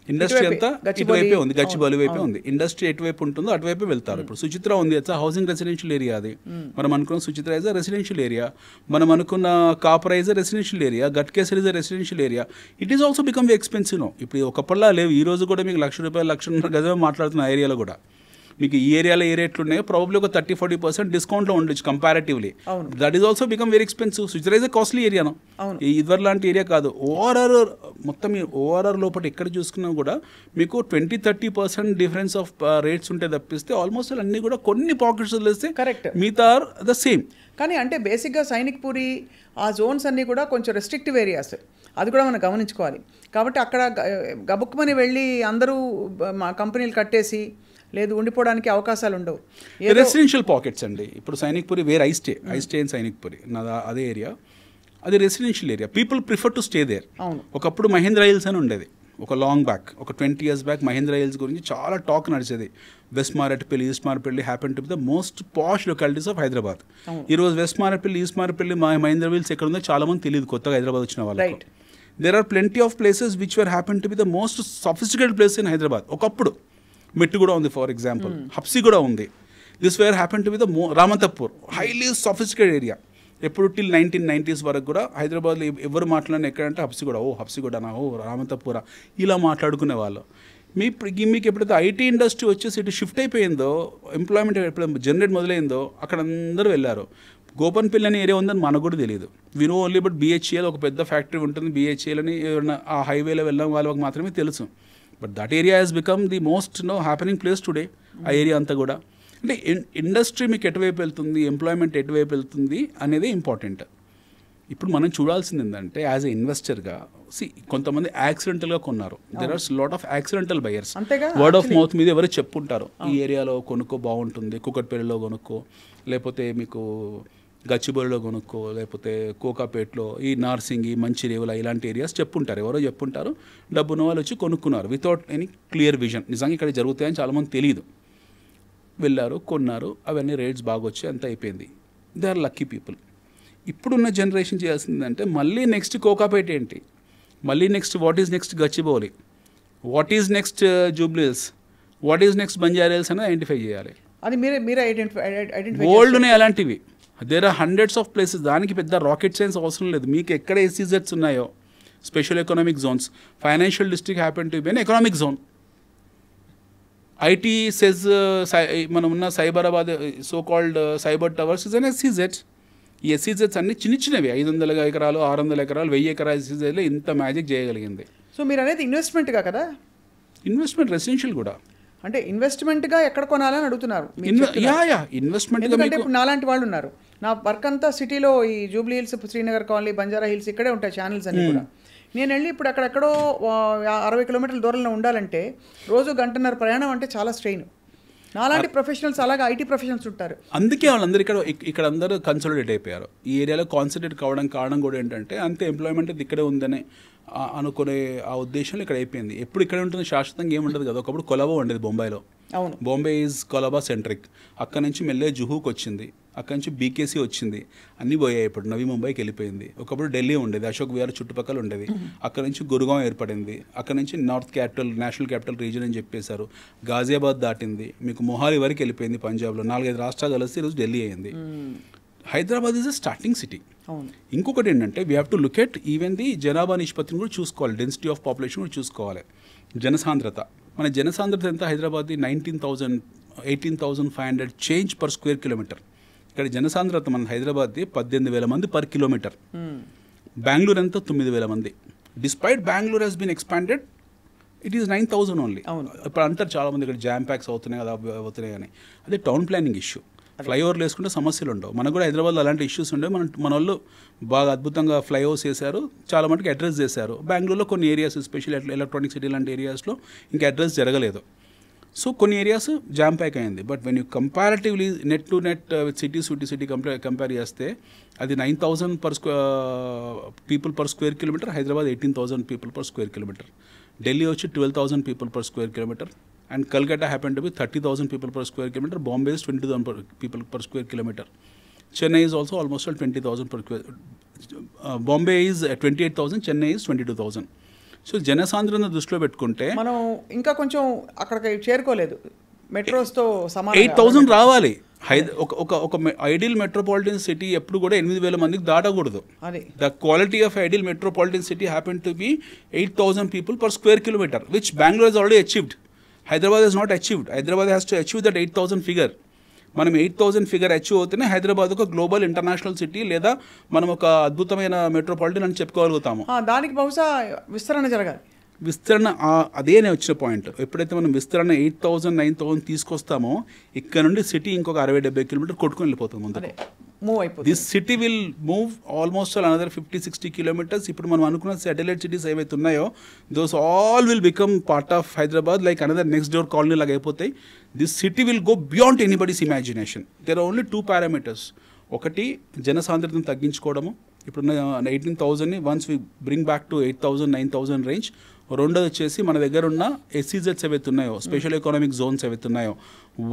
ఇండస్ట్రీ అంతా ఇటువైపే ఉంది, గచ్చిబౌలి వైపే ఉంది. ఇండస్ట్రీ ఎటువైపు ఉంటుందో అటువైపే వెళ్తారు. ఇప్పుడు సుచిత్ర ఉంది, ఇట్స్ హౌసింగ్ రెసిడెన్షియల్ ఏరియా. అది మనం అనుకున్న Suchitra is a residential area. మనం అనుకున్న Kapra is a residential area. Ghatkesar is a residential area. It is also become expensive no. ఇప్పుడు ఒకప్పటిలా లేవు. ఈ రోజు కూడా మీకు ₹1,00,000, ₹1,50,000 గజం మాట్లాడుతున్న ఏరియాలో కూడా మీకు ఈ ఏరియాలో ఏ రేట్లు ఉన్నాయో ప్రాబబ్లీ ఒక 30-40% డిస్కౌంట్లో ఉండొచ్చు comparatively. That is also become very expensive. Suchitra is a costly ఏరియాను. ఇదివర్ లాంటి ఏరియా కాదు. ఓఆర్ఆర్ మొత్తం ఓఆర్ఆర్ లోపల ఎక్కడ చూసుకున్నా కూడా మీకు 20-30% డిఫరెన్స్ ఆఫ్ రేట్స్ ఉంటే తప్పిస్తే ఆల్మోస్ట్ అన్నీ కూడా కొన్ని పాకెట్స్ వదిలేస్తే కరెక్ట్, మిగతా ఆర్ ద సేమ్. కానీ అంటే బేసిక్గా సైనిక్పురి ఆ జోన్స్ అన్నీ కూడా కొంచెం రెస్ట్రిక్టివ్ ఏరియాస్, అది కూడా మనం గమనించుకోవాలి. కాబట్టి అక్కడ గబుక్కుమని వెళ్ళి అందరూ మా కంపెనీలు కట్టేసి లేదు ఉండిపోవడానికి అవకాశాలు ఉండవు. రెసిడెన్షియల్ పాకెట్స్ అండి. ఇప్పుడు Sainikpuri where I stay in Sainikpuri, నాది అదే ఏరియా. అది residential area. People prefer to stay there. ఒకప్పుడు మహేంద్ర హిల్స్ అని ఉండేది. ఒక లాంగ్ బ్యాక్, ఒక 20 years బ్యాక్ మహేంద్ర హిల్స్ గురించి చాలా టాక్ నడిచేది. West Marredpally, east Marredpally happen to be the most posh localities of Hyderabad. ఈరోజు west Marredpally, east Marredpally, Mahendra hills ఎక్కడ ఉందో చాలా మంది తెలియదు కొత్తగా హైదరాబాద్ వచ్చిన వాళ్ళకి. There are plenty of places which were happen to be the most sophisticated place in Hyderabad. ఒకప్పుడు మెట్టు కూడా ఉంది, ఫర్ ఎగ్జాంపుల్ హప్సీ కూడా ఉంది. This where happen to be the Ramanthapur, highly sophisticated area. ఎప్పుడు టిల్ 1990s వరకు కూడా హైదరాబాద్లో ఎవరు మాట్లాడిన ఎక్కడంటే హప్సిగూడ, హప్సిగూడనా, రామంతపూర, ఇలా మాట్లాడుకునే వాళ్ళు. మీకు ఎప్పుడైతే ఐటీ ఇండస్ట్రీ వచ్చేసి ఇటు షిఫ్ట్ అయిపోయిందో, ఎంప్లాయ్మెంట్ ఎప్పుడైతే జనరేట్ మొదలైందో అక్కడ అందరూ వెళ్ళారు. గోపన్పల్లి అనే ఏరియా ఉందని మనకు కూడా తెలియదు. వినో ఓన్లీ బట్ BHEL ఒక పెద్ద ఫ్యాక్టరీ ఉంటుంది, BHEL అని ఆ హైవేలో వెళ్ళడం వాళ్ళకి మాత్రమే తెలుసు. But that area has become the most happening place today. ఆ ఏరియా అంతా కూడా అంటే ఇండస్ట్రీ మీకు ఎటువైపు వెళ్తుంది, ఎంప్లాయ్మెంట్ ఎటువైపు వెళ్తుంది అనేది ఇంపార్టెంట్. ఇప్పుడు మనం చూడాల్సింది ఏంటంటే యాజ్ ఎ ఇన్వెస్టర్గా కొంతమంది యాక్సిడెంటల్గా కొన్నారు. There are lot of accidental buyers. Word of mouth మీద ఎవరు చెప్పుంటారు ఈ ఏరియాలో కొనుక్కో బాగుంటుంది, కుకట్పల్లిలో కొనుక్కో, లేకపోతే మీకు గచ్చిబౌలిలో కొనుక్కో, లేకపోతే కోకాపేట్లో, ఈ నార్సింగి, మంచిర్యాల ఇలాంటి ఏరియాస్ చెప్పుంటారు. ఎవరో చెప్పుంటారు, డబ్బున్న వాళ్ళు వచ్చి కొనుక్కున్నారు వితౌట్ ఎనీ క్లియర్ విజన్. నిజంగా ఇక్కడ జరుగుతాయని చాలామంది తెలియదు. వెళ్ళారు, కొన్నారు, అవన్నీ రేట్స్ బాగా వచ్చి అంత అయిపోయింది. They are lucky people. ఇప్పుడున్న జనరేషన్ చేయాల్సిందంటే మళ్ళీ నెక్స్ట్ కోకాపేట ఏంటి, మళ్ళీ next what is next Gachibowli, what is next Jubilee Hills, what is next Banjara Hills అనేది ఐడెంటిఫై చేయాలి. అది మీరే ఐడెంటిఫై ఓల్డ్ ఉన్నాయి అలాంటివి. There are hundreds of places. దానికి పెద్ద రాకెట్ సైన్స్ అవసరం లేదు. మీకు ఎక్కడ SEZs ఉన్నాయో, special economic zones, financial district happen to be an economic zone. IT SEZ మనం ఉన్న Cyberabad so called cyber towers is an SEZ. ఈ SEZs అన్ని చిన్నవి 500 ఎకరాలు, 600 ఎకరాలు, 1000 ఎకరాలు SEZలో ఇంత మ్యాజిక్ చేయగలిగింది. సో మీరు అనేది ఇన్వెస్ట్మెంట్గా కదా? ఇన్వెస్ట్మెంట్ రెసిడెన్షియల్ కూడా. అంటే ఇన్వెస్ట్మెంట్గా ఎక్కడ కొనాలని అడుగుతున్నారు. ఇన్వెస్ట్మెంట్. ఎందుకంటే ఇప్పుడు నాలాంటి వాళ్ళు ఉన్నారు, నా వర్క్ అంతా సిటీలో ఈ Jubilee hills, Srinagar colony, Banjara hills ఇక్కడే ఉంటాయి ఛానల్స్ అన్నీ కూడా. నేను వెళ్ళి ఇప్పుడు అక్కడెక్కడో 60 kilometers దూరంలో ఉండాలంటే రోజు 1.5 గంటల ప్రయాణం అంటే చాలా స్ట్రెయిన్. నాలాంటి ప్రొఫెషనల్స్ అలాగే ఐటీ ప్రొఫెషనల్స్ ఉంటారు. అందుకే వాళ్ళందరూ ఇక్కడ అందరూ కన్సల్టేట్ అయిపోయారు. ఈ ఏరియాలో కాన్సన్ట్రేట్ కావడానికి కారణం కూడా ఏంటంటే అంతే ఎంప్లాయ్మెంట్ ఇక్కడే ఉందని అనుకునే ఆ ఉద్దేశంలో ఇక్కడ అయిపోయింది. ఎప్పుడు ఇక్కడ ఉంటుంది, శాశ్వతంగా ఏముంటుంది కదా. ఒకప్పుడు కొలబా ఉండేది బొంబాయిలో. అవును, బాంబే ఈజ్ కొలబా సెంట్రిక్. అక్కడ నుంచి మెల్లే జుహూకి వచ్చింది, అక్కడ నుంచి BKC వచ్చింది, అన్నీ పోయాయి. ఇప్పుడు నవీ ముంబైకి వెళ్ళిపోయింది. ఒకప్పుడు ఢిల్లీ ఉండేది, అశోక్ విహార్ చుట్టుపక్కల ఉండేది. అక్కడ నుంచి గురుగాం ఏర్పడింది. అక్కడ నుంచి north capital, national capital region అని చెప్పేశారు. గాజియాబాద్ దాటింది, మీకు మొహాలి వరకు వెళ్ళిపోయింది. పంజాబ్లో 4-5 రాష్ట్రాలు కలిసి ఈరోజు ఢిల్లీ అయింది. Hyderabad is a starting city. ఇంకొకటి ఏంటంటే we have to look at even the జనాభా నిష్పత్తిని కూడా చూసుకోవాలి, డెన్సిటీ ఆఫ్ పాపులేషన్ కూడా చూసుకోవాలి, జనసాంద్రత. మన జనసాంద్రత ఎంత హైదరాబాద్ది 18,500 చేంజ్ పర్ స్క్వేర్ కిలోమీటర్. ఇక్కడ జనసాంద్రత మన హైదరాబాద్ది 18,000 మంది పర్ కిలోమీటర్. బెంగళూరు ఎంత 9,000 మంది. Despite Bengaluru has been expanded, it is 9,000 only. ఇప్పుడు అంటారు చాలా మంది ఇక్కడ జామ్ ప్యాక్స్ అవుతున్నాయి కదా అవుతున్నాయి అని. అదే టౌన్ ప్లానింగ్ ఇష్యూ. ఫ్లైఓవర్లు వేసుకుంటే సమస్యలు ఉండవు. మనకు కూడా హైదరాబాద్లో అలాంటి ఇష్యూస్ ఉండవు. మన వాళ్ళు బాగా అద్భుతంగా ఫ్లైఓవర్స్ వేశారు, చాలా మటుకు అడ్రస్ చేశారు. బెంగళూరులో కొన్ని ఏరియాస్ ఎస్పెషల్లీ ఎలక్ట్రానిక్ సిటీ లాంటి ఏరియాస్లో ఇంకా అడ్రస్ జరగలేదు. సో కొన్ని ఏరియాస్ జామ్ ప్యాక్ అయింది. But when you comparatively net to net with city compare చేస్తే అది 9,000 people per square kilometre, Hyderabad 18,000 people per square kilometre, Delhi వచ్చి 12,000 people per square kilometre, and Kolkata happened to be 30,000 people per square kilometer. Bombay is 20,000 people per square kilometer. Chennai is also almost 20,000 per square. Bombay is 28,000, Chennai is 22,000. So జనసాంద్రత దృష్టిలో పెట్టుకుంటే మనం ఇంకా కొంచెం అక్కడికి చేరుకోలేదు. మెట్రోస్తో 8,000 రావాలి. ఒక ideal metropolitan city ఎప్పుడు కూడా 8,000 మందికి దాటకూడదు. The quality of ideal metropolitan city happen to be 8,000 people per square kilometer, which Bengaluru has already achieved. Hyderabad has not achieved. Hyderabad has to achieve that 8,000 figure. మనం 8,000 ఫిగర్ అచీవ్ అవుతేనే హైదరాబాద్ ఒక global international city లేదా మనం ఒక అద్భుతమైన metropolitan అని చెప్పుకోగలుగుతాము. దానికి బహుశా విస్తరణ జరగాలి. విస్తరణ అదే వచ్చిన పాయింట్. ఎప్పుడైతే మనం విస్తరణ 8,000 9,000 తీసుకొస్తామో ఇక్కడ నుండి సిటీ ఇంకొక 60-70 కిలోమీటర్ కొట్టుకొని వెళ్ళిపోతుంది ముందు. This city will move almost another 50-60 kilometers. ఇప్పుడు మనం అనుకున్న సాటిలైట్ సిటీస్ ఏవైతే ఉన్నాయో those all will become part of Hyderabad, like another next door colony లాగా అయిపోతాయి. This city will go beyond anybody's imagination. There are only 2 parameters. ఒకటి జనసాంద్రతను తగ్గించుకోవడము, ఇప్పుడున్న 18,000ని once we bring back to 8,000 9,000 range. రెండోది వచ్చేసి మన దగ్గర ఉన్న SEZs ఏవైతే ఉన్నాయో, స్పెషల్ ఎకనామిక్ జోన్స్ ఏవైతే ఉన్నాయో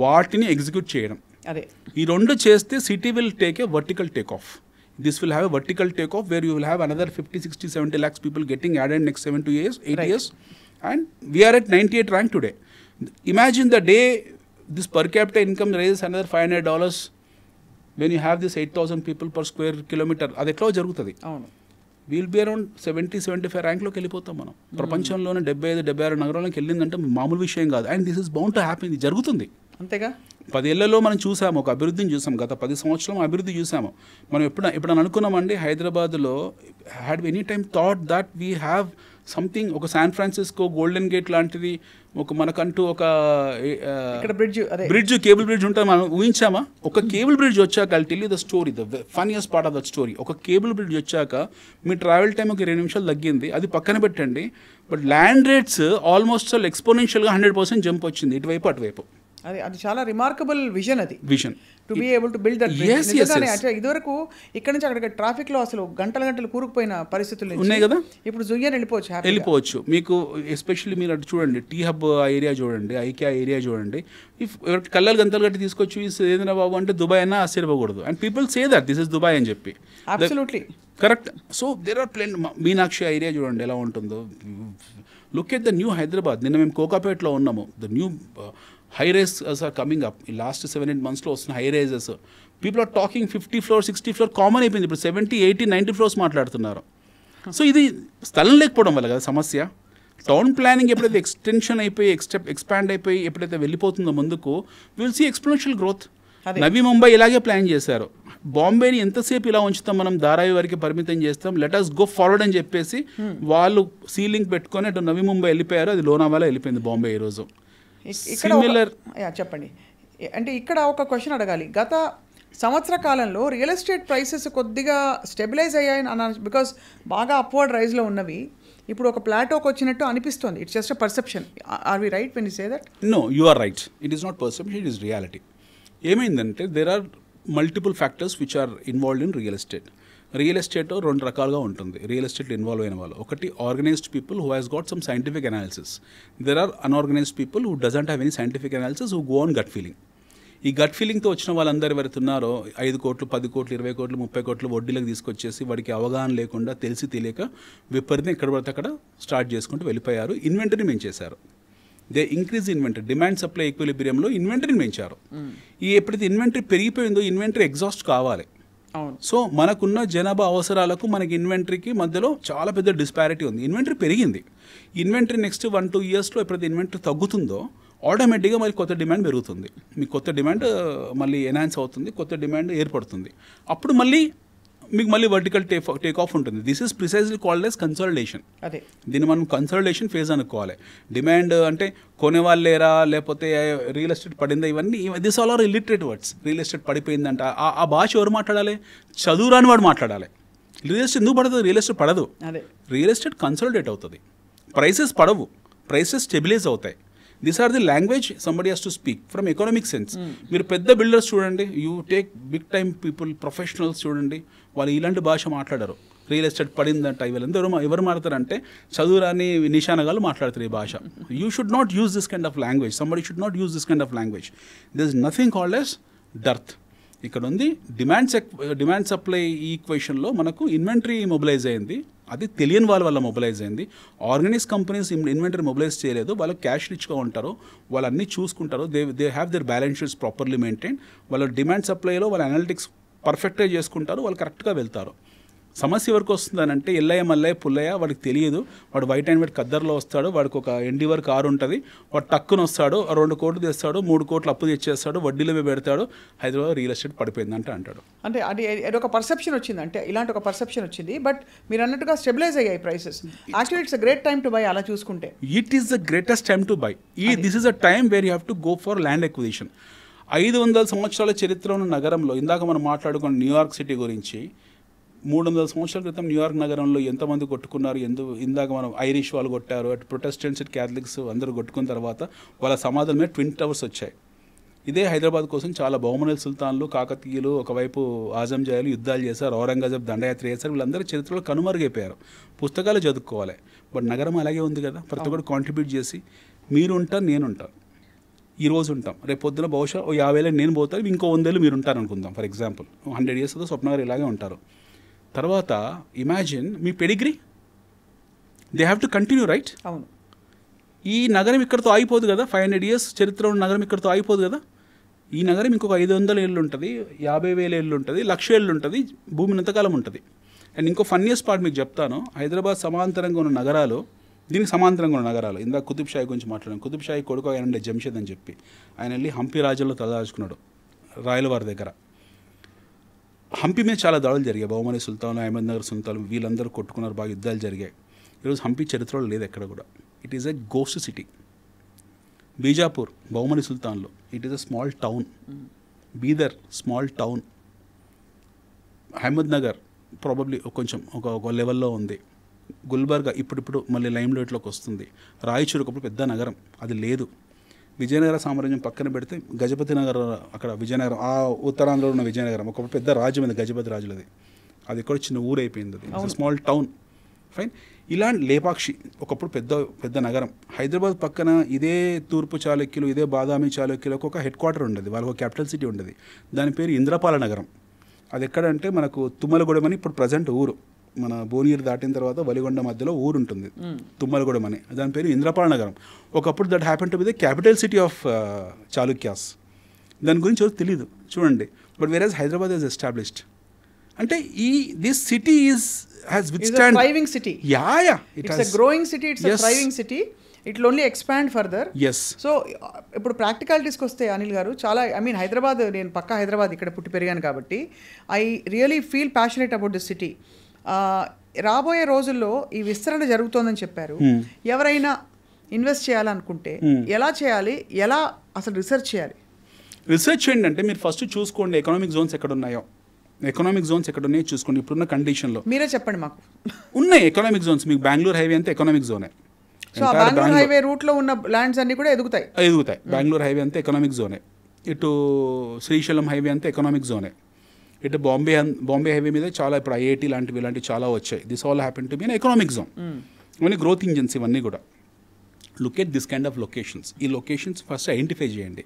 వాటిని ఎగ్జిక్యూట్ చేయడం. ఈ రెండు చేస్తే city will take a vertical take off. This will have a vertical take off where you will have another 50-60-70 lakhs people getting added next 7 to 8 years. And we are at 98th rank today. Imagine the day this per capita income raises another $500 when you have this 8,000 people per square kilometer. అది ఎట్లా జరుగుతుంది? We'll be around 70-75 ర్యాంక్లోకి వెళ్ళిపోతాం మనం. ప్రపంచంలోనే 75-76 నగరాలకు వెళ్ళిందంటే మామూలు విషయం కాదు. And this is bound to happen. ఇది జరుగుతుంది. అంతేగా 10 ఏళ్లలో మనం చూసాము, ఒక అభివృద్ధిని చూసాం. గత 10 సంవత్సరాలు అభివృద్ధి చూసాము. మనం ఎప్పుడైనా అనుకున్నామండి హైదరాబాద్లో had any time thought that we have something, ఒక శాన్ ఫ్రాన్సిస్కో గోల్డెన్ గేట్ లాంటిది, ఒక మనకంటూ ఒక బ్రిడ్జ్ కేబుల్ బ్రిడ్జ్ ఉంటుంది మనం ఊహించామా? ఒక కేబుల్ బ్రిడ్జ్ వచ్చాక I'll tell you the story, the funniest part of that story. ఒక కేబుల్ బ్రిడ్జ్ వచ్చాక మీ ట్రావెల్ టైం ఒక 2 నిమిషాలు తగ్గింది. అది పక్కన పెట్టండి, బట్ ల్యాండ్ రేట్స్ ఆల్మోస్ట్ ఎక్స్పోనెన్షియల్గా 100% జంప్ వచ్చింది ఇటువైపు అటువైపు. అది చాలా రిమార్కబుల్ విజన్. అది vision to be able to build that bridge. ఇదివరకు ఇక్కడ నుంచి అక్కడ ట్రాఫిక్ లో అసలు గంటలు కూరుకుపోయిన పరిస్థితులు ఉన్నాయి కదా. ఇప్పుడు జుయ్యర్ వెళ్ళిపోవచ్చు. మీకు ఎస్పెషల్లీ మీరు అటు చూడండి, టీ హబ్ ఏరియా చూడండి, ఐకియా ఏరియా చూడండి. ఇఫ్ కళ్ళలు గంటలు గట్టి తీసుకొచ్చి ఏదైనా బాబు అంటే దుబాయ్ అయినా ఆశ్చర్యపోకూడదు. And people say that this is Dubai అని చెప్పి. Absolutely correct. So there are plane. Meenakshi area చూడండి ఎలా ఉంటుందో. Look at the new Hyderabad. నిన్న మేము కోకాపేట్లో ఉన్నాము. The new high rises are coming up. In last 7-8 months లో వస్తున్న high rises. People are talking 50 floor 60 floor common అయిపోయింది. ఇప్పుడు 70 80 90 ఫ్లోర్స్ మాట్లాడుతున్నారు. సో ఇది స్థలం లేకపోవడం వల్ల కదా సమస్య. టౌన్ ప్లానింగ్ ఎప్పుడైతే ఎక్స్టెన్షన్ అయిపోయి ఎక్స్పాండ్ అయిపోయి ఎప్పుడైతే వెళ్ళిపోతుందో ముందుకు విల్ సీ ఎక్స్పోనెన్షియల్ గ్రోత్. నవీ ముంబై ఇలాగే ప్లాన్ చేశారు. బాంబేని ఎంతసేపు ఇలా ఉంచుతాం మనం, ధారావి వరకు పరిమితం చేస్తాం, లెట్ us గో ఫార్వర్డ్ అని చెప్పేసి వాళ్ళు సీలింగ్ పెట్టుకొని అటు నవీ ముంబై వెళ్ళిపోయారు. అది లోనావాలా వెళ్ళిపోయింది బాంబే ఈరోజు. చెప్పండి. అంటే ఇక్కడ ఒక క్వశ్చన్ అడగాలి. గత సంవత్సర కాలంలో రియల్ ఎస్టేట్ ప్రైసెస్ కొద్దిగా స్టెబిలైజ్ అయ్యాయని అన్నాను, బికాస్ బాగా అప్వర్డ్ రైజ్లో ఉన్నవి ఇప్పుడు ఒక ప్లాటోకి వచ్చినట్టు అనిపిస్తుంది. It's just a perception. Are we right when you say that? No, you are right. It is not perception, it is reality. ఏమైందంటే there are multiple factors which are involved in real estate. Real estate 2 రకాలుగా ఉంటుంది. Real ఎస్టేట్లో involve అయిన వాళ్ళు, ఒకటి organized people who has got some scientific analysis. There are unorganized people who doesn't have any scientific analysis, who go on gut feeling. ఈ gut ఫీలింగ్తో వచ్చిన వాళ్ళందరూ ఎవరైతే ఉన్నారో 5 కోట్లు 10 కోట్లు 20 కోట్లు 30 కోట్లు వడ్డీలకు తీసుకొచ్చేసి వాడికి అవగాహన లేకుండా తెలిసి తెలియక విపరీతం ఎక్కడ పడితే అక్కడ స్టార్ట్ చేసుకుంటూ వెళ్ళిపోయారు. ఇన్వెంటరీ పెంచేశారు. They increase inventory. Demand supply ఈక్విలిబ్రియంలో ఇన్వెంటరీని పెంచారు. ఈ ఎప్పుడైతే ఇన్వెంటరీ పెరిగిపోయిందో ఇన్వెంటరీ ఎగ్జాస్ట్ కావాలి. సో మనకున్న జనాభా అవసరాలకు మనకి ఇన్వెంటరీకి మధ్యలో చాలా పెద్ద డిస్పారిటీ ఉంది. ఇన్వెంటరీ పెరిగింది. ఇన్వెంటరీ నెక్స్ట్ 1-2 ఇయర్స్లో ఎప్పుడైతే ఇన్వెంటరీ తగ్గుతుందో ఆటోమేటిక్గా మరి కొత్త డిమాండ్ పెరుగుతుంది. మీకు కొత్త డిమాండ్ మళ్ళీ ఎన్హాన్స్ అవుతుంది, కొత్త డిమాండ్ ఏర్పడుతుంది. అప్పుడు మళ్ళీ మీకు మళ్ళీ వర్టికల్ టేక్ ఆఫ్ ఉంటుంది. This is precisely called as consolidation. దీన్ని మనం కన్సాలిడేషన్ ఫేజ్ అనుకోవాలి. డిమాండ్ అంటే కొనేవాళ్ళు లేరా, లేకపోతే రియల్ ఎస్టేట్ పడిందా, ఇవన్నీ this all are illiterate words. Real estate పడిపోయిందంట, ఆ భాష ఎవరు మాట్లాడాలి? చదువు రాని వాడు మాట్లాడాలి. రియల్ ఎస్టేట్ ఎందుకు పడుతుంది? రియల్ ఎస్టేట్ పడదు. రియల్ ఎస్టేట్ కన్సాలిడేట్ అవుతుంది. ప్రైసెస్ పడవు, ప్రైసెస్ స్టెబిలైజ్ అవుతాయి. This are the language somebody has to speak from economic sense. మీరు పెద్ద బిల్డర్స్ చూడండి, you take big time people, professionals చూడండి, వాళ్ళు ఇలాంటి భాష మాట్లాడరు. రియల్ ఎస్టేట్ పడిందంట ఇవాళ ఎవరు మాట్లాడతారంటే చదువురాని నిశానగాళ్ళు మాట్లాడతారు ఈ భాష. You should not use this kind of language. Somebody should not use this kind of language. This is nothing called as dearth. ఇక్కడ ఉంది డిమాండ్ సప్లై ఈక్వేషన్లో మనకు ఇన్వెంటరీ మొబిలైజ్ అయింది. అది తెలియని వాళ్ళ వల్ల మొబిలైజ్ అయింది. ఆర్గనైజ్ కంపెనీస్ ఇన్వెంటరీ మొబిలైజ్ చేయలేదు. వాళ్ళు క్యాష్ రిచ్గా ఉంటారు, వాళ్ళు అన్నీ చూసుకుంటారు. They have their balance sheets properly maintain. వాళ్ళ డిమాండ్ సప్లైలో వాళ్ళ అనలిటిక్స్ పర్ఫెక్ట్గా చేసుకుంటారు, వాళ్ళు కరెక్ట్గా వెళ్తారు. సమస్య ఎవరికి వస్తుందనంటే ఎల్లయ్య మల్లయ్య పుల్లయ్య, వాడికి తెలియదు. వాడు వైట్ అండ్ వైట్ ఖద్దర్లో వస్తాడు, వాడికి ఒక ఎండివర్ కారు ఉంటుంది, వాడు టక్కున వస్తాడు, 2 కోట్లు తెస్తాడు, 3 కోట్లు అప్పు తెచ్చేస్తాడు, వడ్డీలో పెడతాడు, హైదరాబాద్ రియల్ ఎస్టేట్ పడిపోయిందంటే అంటాడు. అంటే అది ఒక పర్సెప్షన్ వచ్చింది, అంటే ఇలాంటి ఒక పర్సెప్షన్ వచ్చింది. బట్ మీరు అన్నట్టుగా స్టెబిలైజ్ అయ్యాయి prices. Actually it's a great time to buy. అలా చూసుకుంటే it is the greatest time to buy. This is a time where you have to go for land acquisition. 500 సంవత్సరాల చరిత్ర ఉన్న నగరంలో, ఇందాక మనం మాట్లాడుకున్న న్యూయార్క్ సిటీ గురించి, 300 సంవత్సరాల క్రితం న్యూయార్క్ నగరంలో ఎంతమంది కొట్టుకున్నారు, ఇందాక మనం ఐరిష్ వాళ్ళు కొట్టారు, అటు ప్రొటెస్టెంట్స్, క్యాథలిక్స్ అందరూ కొట్టుకున్న తర్వాత వాళ్ళ సమాధుల మీద ట్విన్ టవర్స్ వచ్చాయి. ఇదే హైదరాబాద్ కోసం చాలా బహుమనుల సుల్తాన్లు, కాకతీయులు, ఒకవైపు ఆజంజాయిలు యుద్ధాలు చేశారు, ఔరంగజేబ్ దండయాత్ర చేశారు. వీళ్ళందరూ చరిత్రలో కనుమరుగైపోయారు. పుస్తకాలు చదువుకోవాలి. బట్ నగరం అలాగే ఉంది కదా, ప్రతి ఒక్కరు కాంట్రిబ్యూట్ చేసి మీరు ఉంటారు, నేను ఉంటాను, ఈ రోజు ఉంటాం, రేపు పొద్దున బహుశా 50,000 నేను పోతాను, ఇంకో 100,000 మీరు ఉంటారు అనుకుందాం. ఫర్ ఎగ్జాంపుల్ 100 years తో స్వప్నగారు ఇలాగే ఉంటారు. తర్వాత imagine me pedigree, they have to continue, right? అవును. ఈ నగరం ఇక్కడితో ఆగిపోదు కదా. 500 years చరిత్ర ఉన్న నగరం ఇక్కడితో ఆగిపోదు కదా. ఈ నగరం ఇంకొక 500 ఏళ్ళు ఉంటుంది, 50,000 ఏళ్ళు ఉంటుంది, 1,00,000 ఏళ్ళు ఉంటుంది, భూమి ఎంతకాలం ఉంటుంది. అండ్ ఇంకో ఫన్నీయెస్ట్ పార్ట్ మీకు చెప్తాను. హైదరాబాద్ సమాంతరంగా ఉన్న నగరాలు, దీనికి సమాంతరంగా ఉన్న నగరాలు, ఇందాక కుతుబ్ షాహీ గురించి మాట్లాడాను. కుతుబ్ షాహీ కొడుకు ఆయన ఉండే జంషెద్ అని చెప్పి, ఆయన వెళ్ళి హంపి రాజ్యంలో తలదాచుకున్నాడు రాయలవారి దగ్గర. హంపి మీద చాలా దాడులు జరిగాయి. బహుమని సుల్తాను, అహ్మద్ నగర్ సుల్తాను, వీళ్ళందరూ కొట్టుకున్నారు, బాగా యుద్ధాలు జరిగాయి. ఈరోజు హంపి చరిత్రలో లేదు ఎక్కడ కూడా. It is a ghost city. Bijapur Bahmani సుల్తాన్లో, it is a small town. Bidar small town. Ahmednagar probably కొంచెం ఒక లెవెల్లో ఉంది. గుల్బర్గా ఇప్పుడిప్పుడు మళ్ళీ లైమ్ లైట్లోకి వస్తుంది. రాయచూరు ఒకప్పుడు పెద్ద నగరం, అది లేదు. విజయనగర సామ్రాజ్యం పక్కన పెడితే గజపతి నగర్, అక్కడ విజయనగరం, ఆ ఉత్తరాంధ్రలో ఉన్న విజయనగరం ఒకప్పుడు పెద్ద రాజ్యం, అది గజపతి రాజులది. అది ఎక్కడ చిన్న ఊరు అయిపోయింది, అది స్మాల్ టౌన్. ఫైన్. ఇలాంటి లేపాక్షి ఒకప్పుడు పెద్ద నగరం. హైదరాబాద్ పక్కన ఇదే తూర్పు చాళుక్యులు, ఇదే బాదామి చాళుక్యులకు ఒక హెడ్ క్వార్టర్ ఉండేది, వాళ్ళకు ఒక క్యాపిటల్ సిటీ ఉండేది. దాని పేరు ఇంద్రపాల నగరం. అది ఎక్కడంటే మనకు తుమ్మలగూడెం అని ఇప్పుడు ప్రజెంట్ ఊరు, మన భువనగిరి దాటిన తర్వాత వలిగొండ మధ్యలో ఊరు ఉంటుంది, తుమ్మలగూడెం అని. దాని పేరు ఇంద్రపాల నగరం. ఒకప్పుడు that happen to be the capital city of Chalukyas. దాని గురించి ఎవరికి తెలియదు చూడండి. But where as Hyderabad is established. అంటే this city has withstand thriving city. Yeah, it's a growing city, it's a thriving city. It will only expand further. Yes. So ఇప్పుడు ప్రాక్టికాలిటీస్కి వస్తే అనిల్ గారు, చాలా హైదరాబాద్, నేను పక్కా హైదరాబాద్ ఇక్కడ పుట్టి పెరిగాను కాబట్టి I really feel passionate about this city. రాబోయే రోజుల్లో ఈ విస్తరణ జరుగుతోందని చెప్పారు. ఎవరైనా ఇన్వెస్ట్ చేయాలనుకుంటే ఎలా చేయాలి, ఎలా అసలు రిసెర్చ్ చేయాలి? రీసెర్చ్ ఏంటంటే మీరు ఫస్ట్ చూసుకోండి ఎకనామిక్ జోన్స్ ఎక్కడ ఉన్నాయో. ఎకనామిక్ జోన్స్ ఎక్కడ ఉన్నాయో చూసుకోండి. ఇప్పుడున్న కండిషన్లో మీరే చెప్పండి మాకు. ఉన్నాయి ఎకనామిక్ జోన్స్. మీకు బెంగళూరు హైవే అంతా ఎకనామిక్ జోనే. బెంగళూరు హైవే రూట్లో ఉన్న ల్యాండ్స్ అన్ని కూడా ఎదుగుతాయి. బెంగళూరు హైవే అంతా ఎకనామిక్ జోనే. ఇటు శ్రీశైలం హైవే అంతా ఎకనామిక్ జోనే. ఇటు బాంబే హైవే మీద చాలా ఇప్పుడు ఐఐటి లాంటివి ఇలాంటివి చాలా వచ్చాయి. This all happen to be an economic zone. ఇవన్నీ గ్రోత్ ఇంజన్స్ ఇవన్నీ కూడా. Look at this kind of locations. ఈ లొకేషన్స్ ఫస్ట్ ఐడెంటిఫై చేయండి.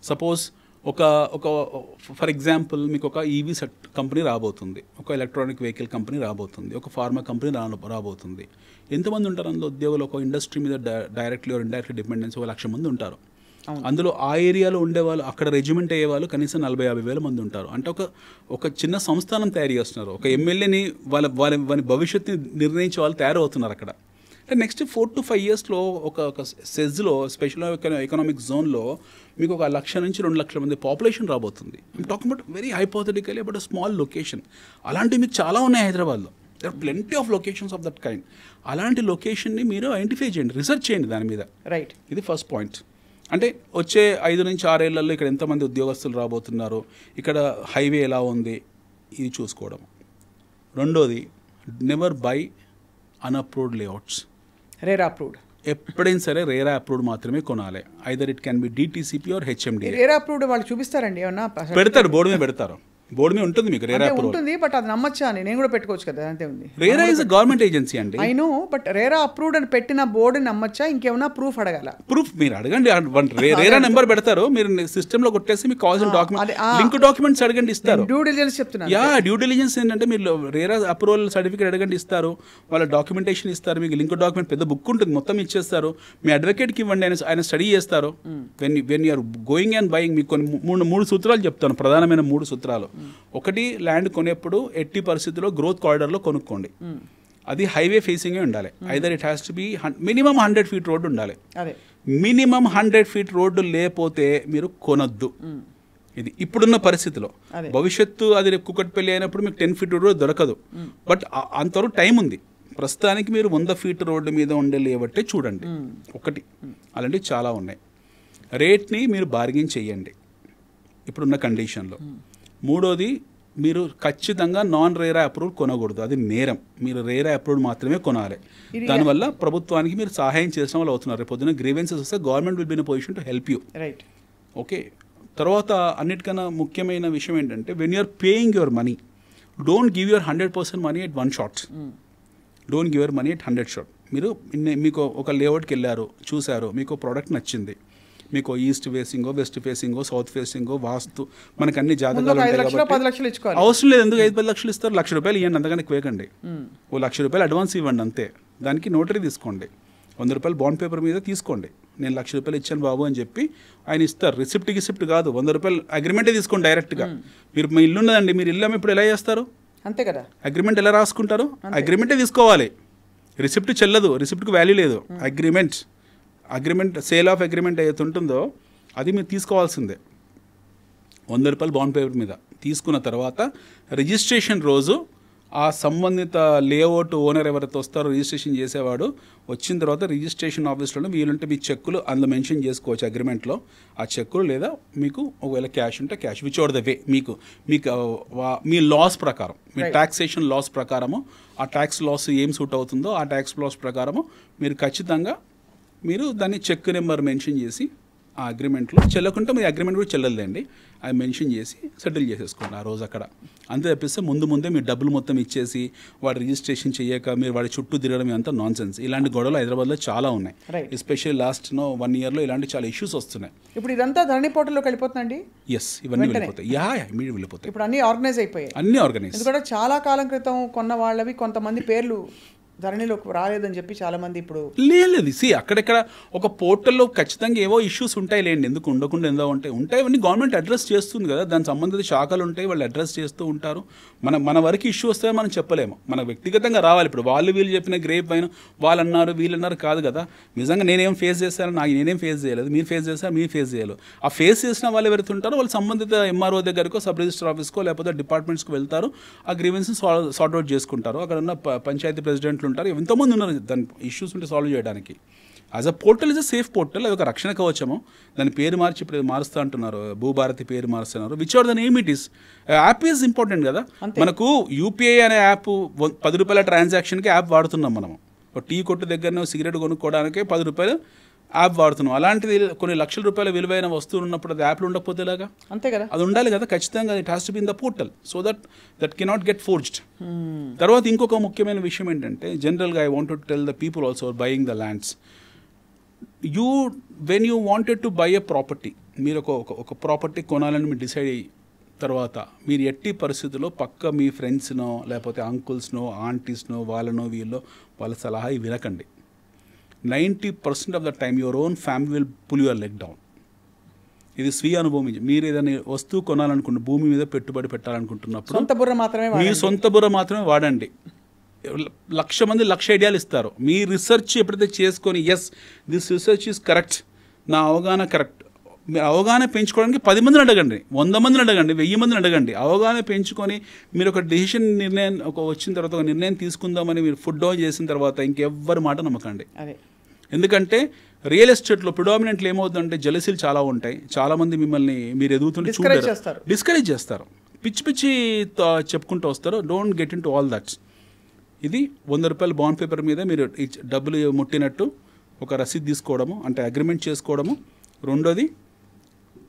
సపోజ్ ఒక ఫర్ ఎగ్జాంపుల్ మీకు ఒక ఈవీ కంపెనీ రాబోతుంది, ఒక ఎలక్ట్రానిక్ వెహికల్ కంపెనీ రాబోతుంది, ఒక ఫార్మా కంపెనీ రాబోతుంది. ఎంతమంది ఉంటారు అందులో ఉద్యోగులు? ఒక ఇండస్ట్రీ మీద డైరెక్ట్లీ ఆర్ ఇండైరెక్ట్లీ డిపెండెన్స్ 1,00,000 మంది ఉంటారు. అందులో ఆ ఏరియాలో ఉండేవాళ్ళు, అక్కడ రెజిమెంట్ అయ్యేవాళ్ళు కనీసం 40,000-50,000 మంది ఉంటారు. అంటే ఒక చిన్న సంస్థానం తయారు చేస్తున్నారు. ఒక ఎమ్మెల్యేని వాళ్ళ భవిష్యత్తుని నిర్ణయించే వాళ్ళు తయారవుతున్నారు అక్కడ. అంటే నెక్స్ట్ 4 to 5 yearsలో ఒక సెజ్లో, స్పెషల్ ఎకనామిక్ జోన్లో మీకు 1 లక్ష నుంచి 2 లక్షల మంది పాపులేషన్ రాబోతుంది. I'm talking about very hypothetically about small location. అలాంటివి మీకు చాలా ఉన్నాయి హైదరాబాద్లో. There are plenty of locations of that kind. అలాంటి లొకేషన్ని మీరు ఐడెంటిఫై చేయండి, రీసెర్చ్ చేయండి దాని మీద. రైట్, ఇది ఫస్ట్ పాయింట్. అంటే వచ్చే 5 నుంచి 6 ఏళ్లలో ఇక్కడ ఎంతమంది ఉద్యోగస్తులు రాబోతున్నారు, ఇక్కడ హైవే ఎలా ఉంది, ఇది చూసుకోవడం. రెండోది, never buy unapproved layouts. RERA approved ఎప్పుడైనా సరే రేరా అప్రూవ్డ్ మాత్రమే కొనాలి. Either it can be DTCP or HMDA. RERA approved వాళ్ళు చూపిస్తారండి ఏమన్నా? పెడతారు, బోర్డు మీద పెడతారు. బోర్డు మీద ఉంటుంది మీకు రేరా అప్రూవ్డ్ ఉంటుంది. బట్ అది నమ్మచ్చా అని నేను కూడా పెట్టుకోవచ్చు కదా, అంతే ఉంది. రేరా ఇస్ గవర్నమెంట్ ఏజెన్సీ అండి. I know, but RERA approved అని పెట్టిన బోర్డుని నమ్మచ్చా? ఇంకేమన్నా ప్రూఫ్ అడగాల? ప్రూఫ్ మీరు అడగండి. రేరా నెంబర్ పెడతారు, మీరు సిస్టమ్ లో కొట్టేసి మీకు కావాల్సిన డాక్యుమెంట్, లింక్ డాక్యుమెంట్స్ అడగండి, ఇస్తారు. డ్యూ డిలిజెన్స్ చెప్తున్నారు. యా, డ్యూ డిలిజెన్స్ ఏంటంటే మీరు రేరా అప్రూవల్ సర్టిఫికేట్ అడగండి, ఇస్తారు. వాళ్ళ డాక్యుమెంటేషన్ ఇస్తారు, మీకు లింక్ డాక్యుమెంట్ పెద్ద బుక్ ఉంటుంది, మొత్తం ఇచ్చేస్తారు. మీ అడ్వకేట్కి ఇవ్వండి, ఆయన స్టడీ చేస్తారు. When you're going and buying మీకు కొన్ని మూడు సూత్రాలు చెప్తాను, ప్రధానమైన 3 సూత్రాలు. ఒకటి, ల్యాండ్ కొనేప్పుడు ఎట్టి పరిస్థితుల్లో గ్రోత్ కారిడార్లో కొనుక్కోండి. అది హైవే ఫేసింగే ఉండాలి. Either it has to be minimum 100 feet road ఉండాలి. మినిమం 100 feet రోడ్డు లేకపోతే మీరు కొనొద్దు. ఇది ఇప్పుడున్న పరిస్థితిలో. భవిష్యత్తు అది కుకట్పల్లి అయినప్పుడు మీకు 10 feet రోడ్డు దొరకదు. బట్ అంతవరకు టైం ఉంది. ప్రస్తుతానికి మీరు 100 feet రోడ్డు మీద ఉండే లేబట్టే చూడండి. ఒకటి, అలాంటివి చాలా ఉన్నాయి. రేట్ని మీరు బార్గెన్ చేయండి ఇప్పుడున్న కండిషన్లో. మూడోది, మీరు ఖచ్చితంగా నాన్ రేరా అప్రూవ్డ్ కొనకూడదు, అది నేరం. మీరు రేరా అప్రూవ్డ్ మాత్రమే కొనాలి. దానివల్ల ప్రభుత్వానికి మీరు సహాయం చేసిన వాళ్ళు అవుతున్నారు. రేపు పొద్దున గ్రీవెన్సెస్ వస్తే government will be in position to help you. Right, okay. తర్వాత అన్నిటికన్నా ముఖ్యమైన విషయం ఏంటంటే, when you're paying your money, don't give your 100% money at 1 shot. Don't give your money at 100 shot. మీకు ఒక లేఅవుట్కి వెళ్ళారు, చూశారు, మీకు ప్రోడక్ట్ నచ్చింది, మీకు ఈస్ట్ ఫేసింగో, వెస్ట్ ఫేసింగో, సౌత్ ఫేసింగో, వాస్తు, మనకు అన్ని జాతకాలు ఉంటాయి కాబట్టి అవసరం లేదు. ఎందుకు 5-10 లక్షలు ఇస్తారు? ₹1,00,000 ఇవ్వండి, అంతగానే వేయకండి. ₹1,00,000 అడ్వాన్స్ ఇవ్వండి అంతే. దానికి నోటరీ తీసుకోండి, ₹100 బాండ్ పేపర్ మీద తీసుకోండి. నేను ₹1,00,000 ఇచ్చాను బాబు అని చెప్పి ఆయన ఇస్తారు. రిసిప్ట్ కాదు, ₹100 అగ్రిమెంటే తీసుకోండి డైరెక్ట్గా. మీరు మీ ఇల్లు ఉన్నదండి, మీరు ఇల్లు ఇప్పుడు ఎలా చేస్తారు? అంతే కదా, అగ్రిమెంట్ ఎలా రాసుకుంటారు? అగ్రిమెంటే తీసుకోవాలి. రిసిప్ట్ చెల్లదు, రిసిప్ట్కి వాల్యూ లేదు. అగ్రిమెంట్ సేల్ ఆఫ్ అగ్రిమెంట్ ఏదైతే ఉంటుందో అది మీరు తీసుకోవాల్సిందే. ₹100 బాండ్ పేపర్ మీద తీసుకున్న తర్వాత రిజిస్ట్రేషన్ రోజు ఆ సంబంధిత లేఅవుట్ ఓనర్ ఎవరైతే వస్తారో రిజిస్ట్రేషన్ చేసేవాడు వచ్చిన తర్వాత రిజిస్ట్రేషన్ ఆఫీస్లో వీలుంటే మీ చెక్కులు అందులో మెన్షన్ చేసుకోవచ్చు అగ్రిమెంట్లో. ఆ చెక్కులు లేదా మీకు ఒకవేళ క్యాష్ ఉంటే cash, which out the way మీకు మీ లాస్ ప్రకారం, మీ ట్యాక్సేషన్ లాస్ ప్రకారము, ఆ ట్యాక్స్ లాస్ ఏం సూట్ అవుతుందో ఆ ట్యాక్స్ లాస్ ప్రకారము మీరు ఖచ్చితంగా మీరు దాన్ని చెక్ నెంబర్ మెన్షన్ చేసి ఆ అగ్రిమెంట్లో, చెల్లకుంటే మీ అగ్రిమెంట్ కూడా చెల్లలేండి, అది మెన్షన్ చేసి సెటిల్ చేసేసుకోండి ఆ రోజు అక్కడ. అంతే తప్పిస్తే ముందే మీరు డబ్బులు మొత్తం ఇచ్చేసి వాడు రిజిస్ట్రేషన్ చేయక మీరు వాడి చుట్టూ తిరగడం అంతా నాన్ సెన్స్. ఇలాంటి గొడవలు హైదరాబాద్లో చాలా ఉన్నాయి. ఎస్పెషల్లీ లాస్ట్ 1 yearలో ఇలాంటి చాలా ఇష్యూస్ వస్తున్నాయి. ఇప్పుడు ఇదంతా ధరణి పోర్టల్లోకి వెళ్ళిపోతుందండి. ఎస్, ఇవన్నీ వెళ్ళిపోతాయి. ఇమీడియట్ వెళ్ళిపోతాయి. ఇప్పుడు అన్ని ఆర్గనైజ్ అయిపోయాయి, అన్ని ఆర్గనైజ్. ఎందుకంటే చాలా కాలం క్రితం కొన్న వాళ్ళవి కొంతమంది పేర్లు ధరణిలోకి రాలేదని చెప్పి చాలా మంది ఇప్పుడు లేదు. అక్కడెక్కడ ఒక పోర్టల్లో ఖచ్చితంగా ఏవో ఇష్యూస్ ఉంటాయి లేండి, ఎందుకు ఉండకుండా ఎంతో ఉంటాయి. అవన్నీ గవర్నమెంట్ అడ్రస్ చేస్తుంది కదా, దాని సంబంధిత శాఖలు ఉంటాయి, వాళ్ళు అడ్రస్ చేస్తూ ఉంటారు. మన వరకు ఇష్యూ వస్తే మనం చెప్పలేము, మన వ్యక్తిగతంగా రావాలి. ఇప్పుడు వీళ్ళు చెప్పిన గ్రేప్ పైన వాళ్ళు అన్నారు వీళ్ళు అన్నారు కాదు కదా. నిజంగా నేనేం ఫేస్ చేశాను, నేనేం ఫేస్ చేయలేదు, మీరు ఫేస్ చేశారు, మీరు ఫేస్ చేయాలి. ఆ ఫేస్ చేసిన వాళ్ళు ఎవరైతే ఉంటారో వాళ్ళు సంబంధిత MRO దగ్గరకో, సబ్ రిజిస్టర్ ఆఫీస్కో, లేకపోతే డిపార్ట్మెంట్స్కి వెళ్తారు, ఆ గ్రీవెన్స్ సార్ట్ అవుట్ చేసుకుంటారు. అక్కడ ఉన్న పంచాయతీ ప్రెసిడెంట్లు ఉంటారు, ఎంతోమంది ఉన్నారు దాని ఇష్యూస్ ఉంటే సాల్వ్ చేయడానికి. As a portal is a safe portal, అది ఒక రక్షణ కవచము. దాని పేరు మార్చి ఇప్పుడు మారుస్తూ అంటున్నారు, భూభారతి పేరు మారుస్తున్నారు. Which are the name it is. App is important కదా. మనకు UPI అనే యాప్ ₹10 ట్రాన్సాక్షన్కి యాప్ వాడుతున్నాం మనము. టీ కొట్టు దగ్గరనే సిగరెట్ కొనుక్కోవడానికి ₹10 యాప్ వాడుతున్నాం. అలాంటిది కొన్ని లక్షల రూపాయల విలువైన వస్తువులు ఉన్నప్పుడు అది యాప్లో ఉండకపోతే ఇలాగా, అంతే కదా, అది ఉండాలి కదా ఖచ్చితంగా. It has to be in the portal so that cannot get forged. తర్వాత ఇంకొక ముఖ్యమైన విషయం ఏంటంటే, జనరల్గా I want to tell the people also buying the lands, when you wanted to buy a property, మీరు ఒక ప్రాపర్టీ కొనాలని మీరు డిసైడ్ అయ్యి తర్వాత మీరు ఎట్టి పరిస్థితుల్లో పక్క మీ ఫ్రెండ్స్నో లేకపోతే అంకుల్స్నో ఆంటీస్నో వాళ్ళనో వాళ్ళ సలహా వినకండి. 90% of the time your own family will pull your leg down. ఇది స్వీయ అనుభవం. మీరు ఏదైనా వస్తువు కొనాలనుకుంటే, భూమి మీద పెట్టుబడి పెట్టాలనుకుంటున్నప్పుడు సొంత బుర్ర మాత్రమే మీ సొంత బుర్ర మాత్రమే వాడండి. 1,00,000 మంది 1,00,000 ఐడియాలు ఇస్తారు. మీ రీసెర్చ్ ఎప్పుడైతే చేసుకొని yes this research is correct, నా అవగాహన కరెక్ట్, మీరు అవగాహన పెంచుకోవడానికి 10 మందిని అడగండి, 100 మందిని అడగండి, 1000 మందిని అడగండి. అవగాహన పెంచుకొని మీరు ఒక డెసిషన్ నిర్ణయం వచ్చిన తర్వాత ఒక నిర్ణయం తీసుకుందామని మీరు ఫుడ్ డౌన్ చేసిన తర్వాత ఇంకెవ్వరి మాట నమ్మకండి. ఎందుకంటే రియల్ ఎస్టేట్లో ప్రిడామినెంట్లీ ఏమవుతుందంటే జెలసీలు చాలా ఉంటాయి. చాలామంది మిమ్మల్ని మీరు ఎదుగుతుంటే డిస్కరేజ్ చేస్తారు, పిచ్చి పిచ్చి చెప్పుకుంటూ వస్తారు. Don't get in to all that's. ఇది 100 రూపాయల బాండ్ పేపర్ మీద మీరు డబ్బులు ముట్టినట్టు ఒక రసీదు తీసుకోవడము, అంటే అగ్రిమెంట్ చేసుకోవడము. రెండోది,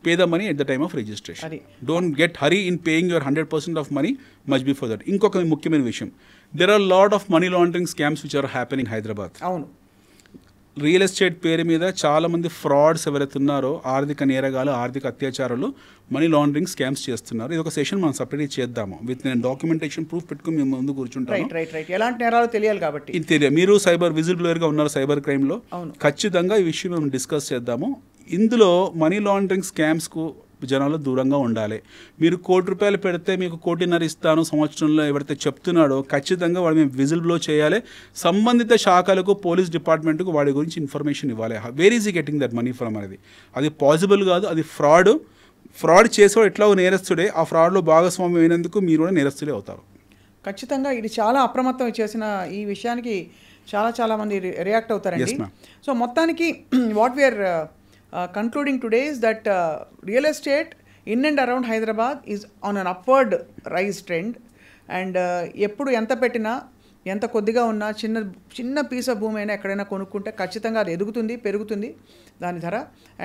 pay the money at the time of registration. Don't get hurry in paying your 100% of money much before that. ఇంకొక ముఖ్యమైన విషయం, there are a lot of money laundering scams which are happening in Hyderabad. అవును, real estate పేరు మీద చాలామంది frauds ఎవరైతే ఉన్నారో, ఆర్థిక నేరగాలు, ఆర్థిక అత్యాచారాలు, మనీ లాండరింగ్ స్కామ్స్ చేస్తున్నారు. ఇది ఒక సెషన్ మనం సపరేట్ చేద్దాము. విత్ నేను డాక్యుమెంటేషన్ ప్రూఫ్ పెట్టుకుని మేము ముందు కూర్చుంటాను. ఎలాంటి నేరాలు తెలియాలి కాబట్టి ఇది తెలియదు. మీరు సైబర్ విజిబులర్గా ఉన్నారు సైబర్ క్రైమ్లో, ఖచ్చితంగా ఈ విషయం మేము డిస్కస్ చేద్దాము. ఇందులో మనీ లాండరింగ్ స్కామ్స్కు జనాలు దూరంగా ఉండాలి. మీరు ₹1,00,00,000 పెడితే మీకు 1,50,00,000 ఇస్తాను సంవత్సరంలో ఎవరైతే చెప్తున్నాడో ఖచ్చితంగా వాడు మేము విజిల్ బ్లో చేయాలి. సంబంధిత శాఖలకు, పోలీస్ డిపార్ట్మెంట్కు వాడి గురించి ఇన్ఫర్మేషన్ ఇవ్వాలి. వేర్ ఈజ్ ఈ గెటింగ్ దట్ మనీ ఫ్రమ్ అనేది. అది పాసిబుల్ కాదు, అది ఫ్రాడ్ చేసేవాడు ఎట్లా నేరస్తుడే. ఆ ఫ్రాడ్లో భాగస్వామ్యం అయినందుకు మీరు కూడా నేరస్తులే అవుతారు. ఖచ్చితంగా ఇది చాలా అప్రమత్తం చేసిన ఈ విషయానికి చాలా మంది రియాక్ట్ అవుతారండి. సో మొత్తానికి what we're concluding today is that real estate in and around Hyderabad is on an upward rise trend, and ఎప్పుడు ఎంత పెట్టినా, ఎంత కొద్దిగా ఉన్నా, చిన్న పీస్ ఆఫ్ భూమి అయినా ఎక్కడైనా కొనుక్కుంటే ఖచ్చితంగా అది ఎదుగుతుంది, పెరుగుతుంది దాని ధర.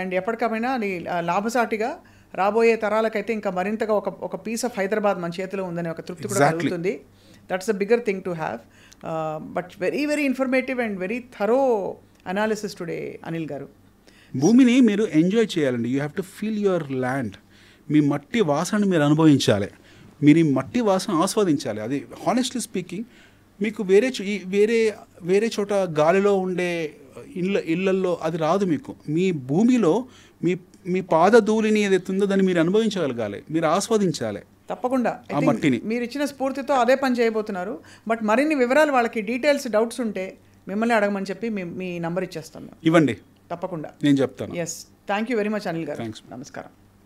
అండ్ ఎప్పటికైనా అది లాభసాటిగా రాబోయే తరాలకైతే ఇంకా మరింతగా ఒక పీస్ ఆఫ్ హైదరాబాద్ మన చేతిలో ఉందనే ఒక తృప్తి కూడా కలుగుతుంది. That's the bigger thing to have. But very informative and very thorough analysis today Anil గారు. భూమిని మీరు ఎంజాయ్ చేయాలండి. You have to feel your land. మీ మట్టి వాసనని మీరు అనుభవించాలి, మీరు ఈ మట్టి వాసన ఆస్వాదించాలి. అది హానెస్ట్లీ స్పీకింగ్ మీకు వేరే చోట గాలిలో ఉండే ఇళ్ళల్లో అది రాదు. మీకు మీ భూమిలో మీ పాదధూళిని ఏదైతే ఉందో దాన్ని మీరు అనుభవించగలగాలి, మీరు ఆస్వాదించాలి. తప్పకుండా ఆ మట్టిని మీరు ఇచ్చిన స్ఫూర్తితో అదే పని చేయబోతున్నారు. బట్ మరిన్ని వివరాలు, వాళ్ళకి డీటెయిల్స్, డౌట్స్ ఉంటే మిమ్మల్ని అడగమని చెప్పి మీ నంబర్ ఇచ్చేస్తాను. ఇవ్వండి, తప్పకుండా నేను చెప్తాను. Yes, thank you very much Anil గారు. నమస్కారం.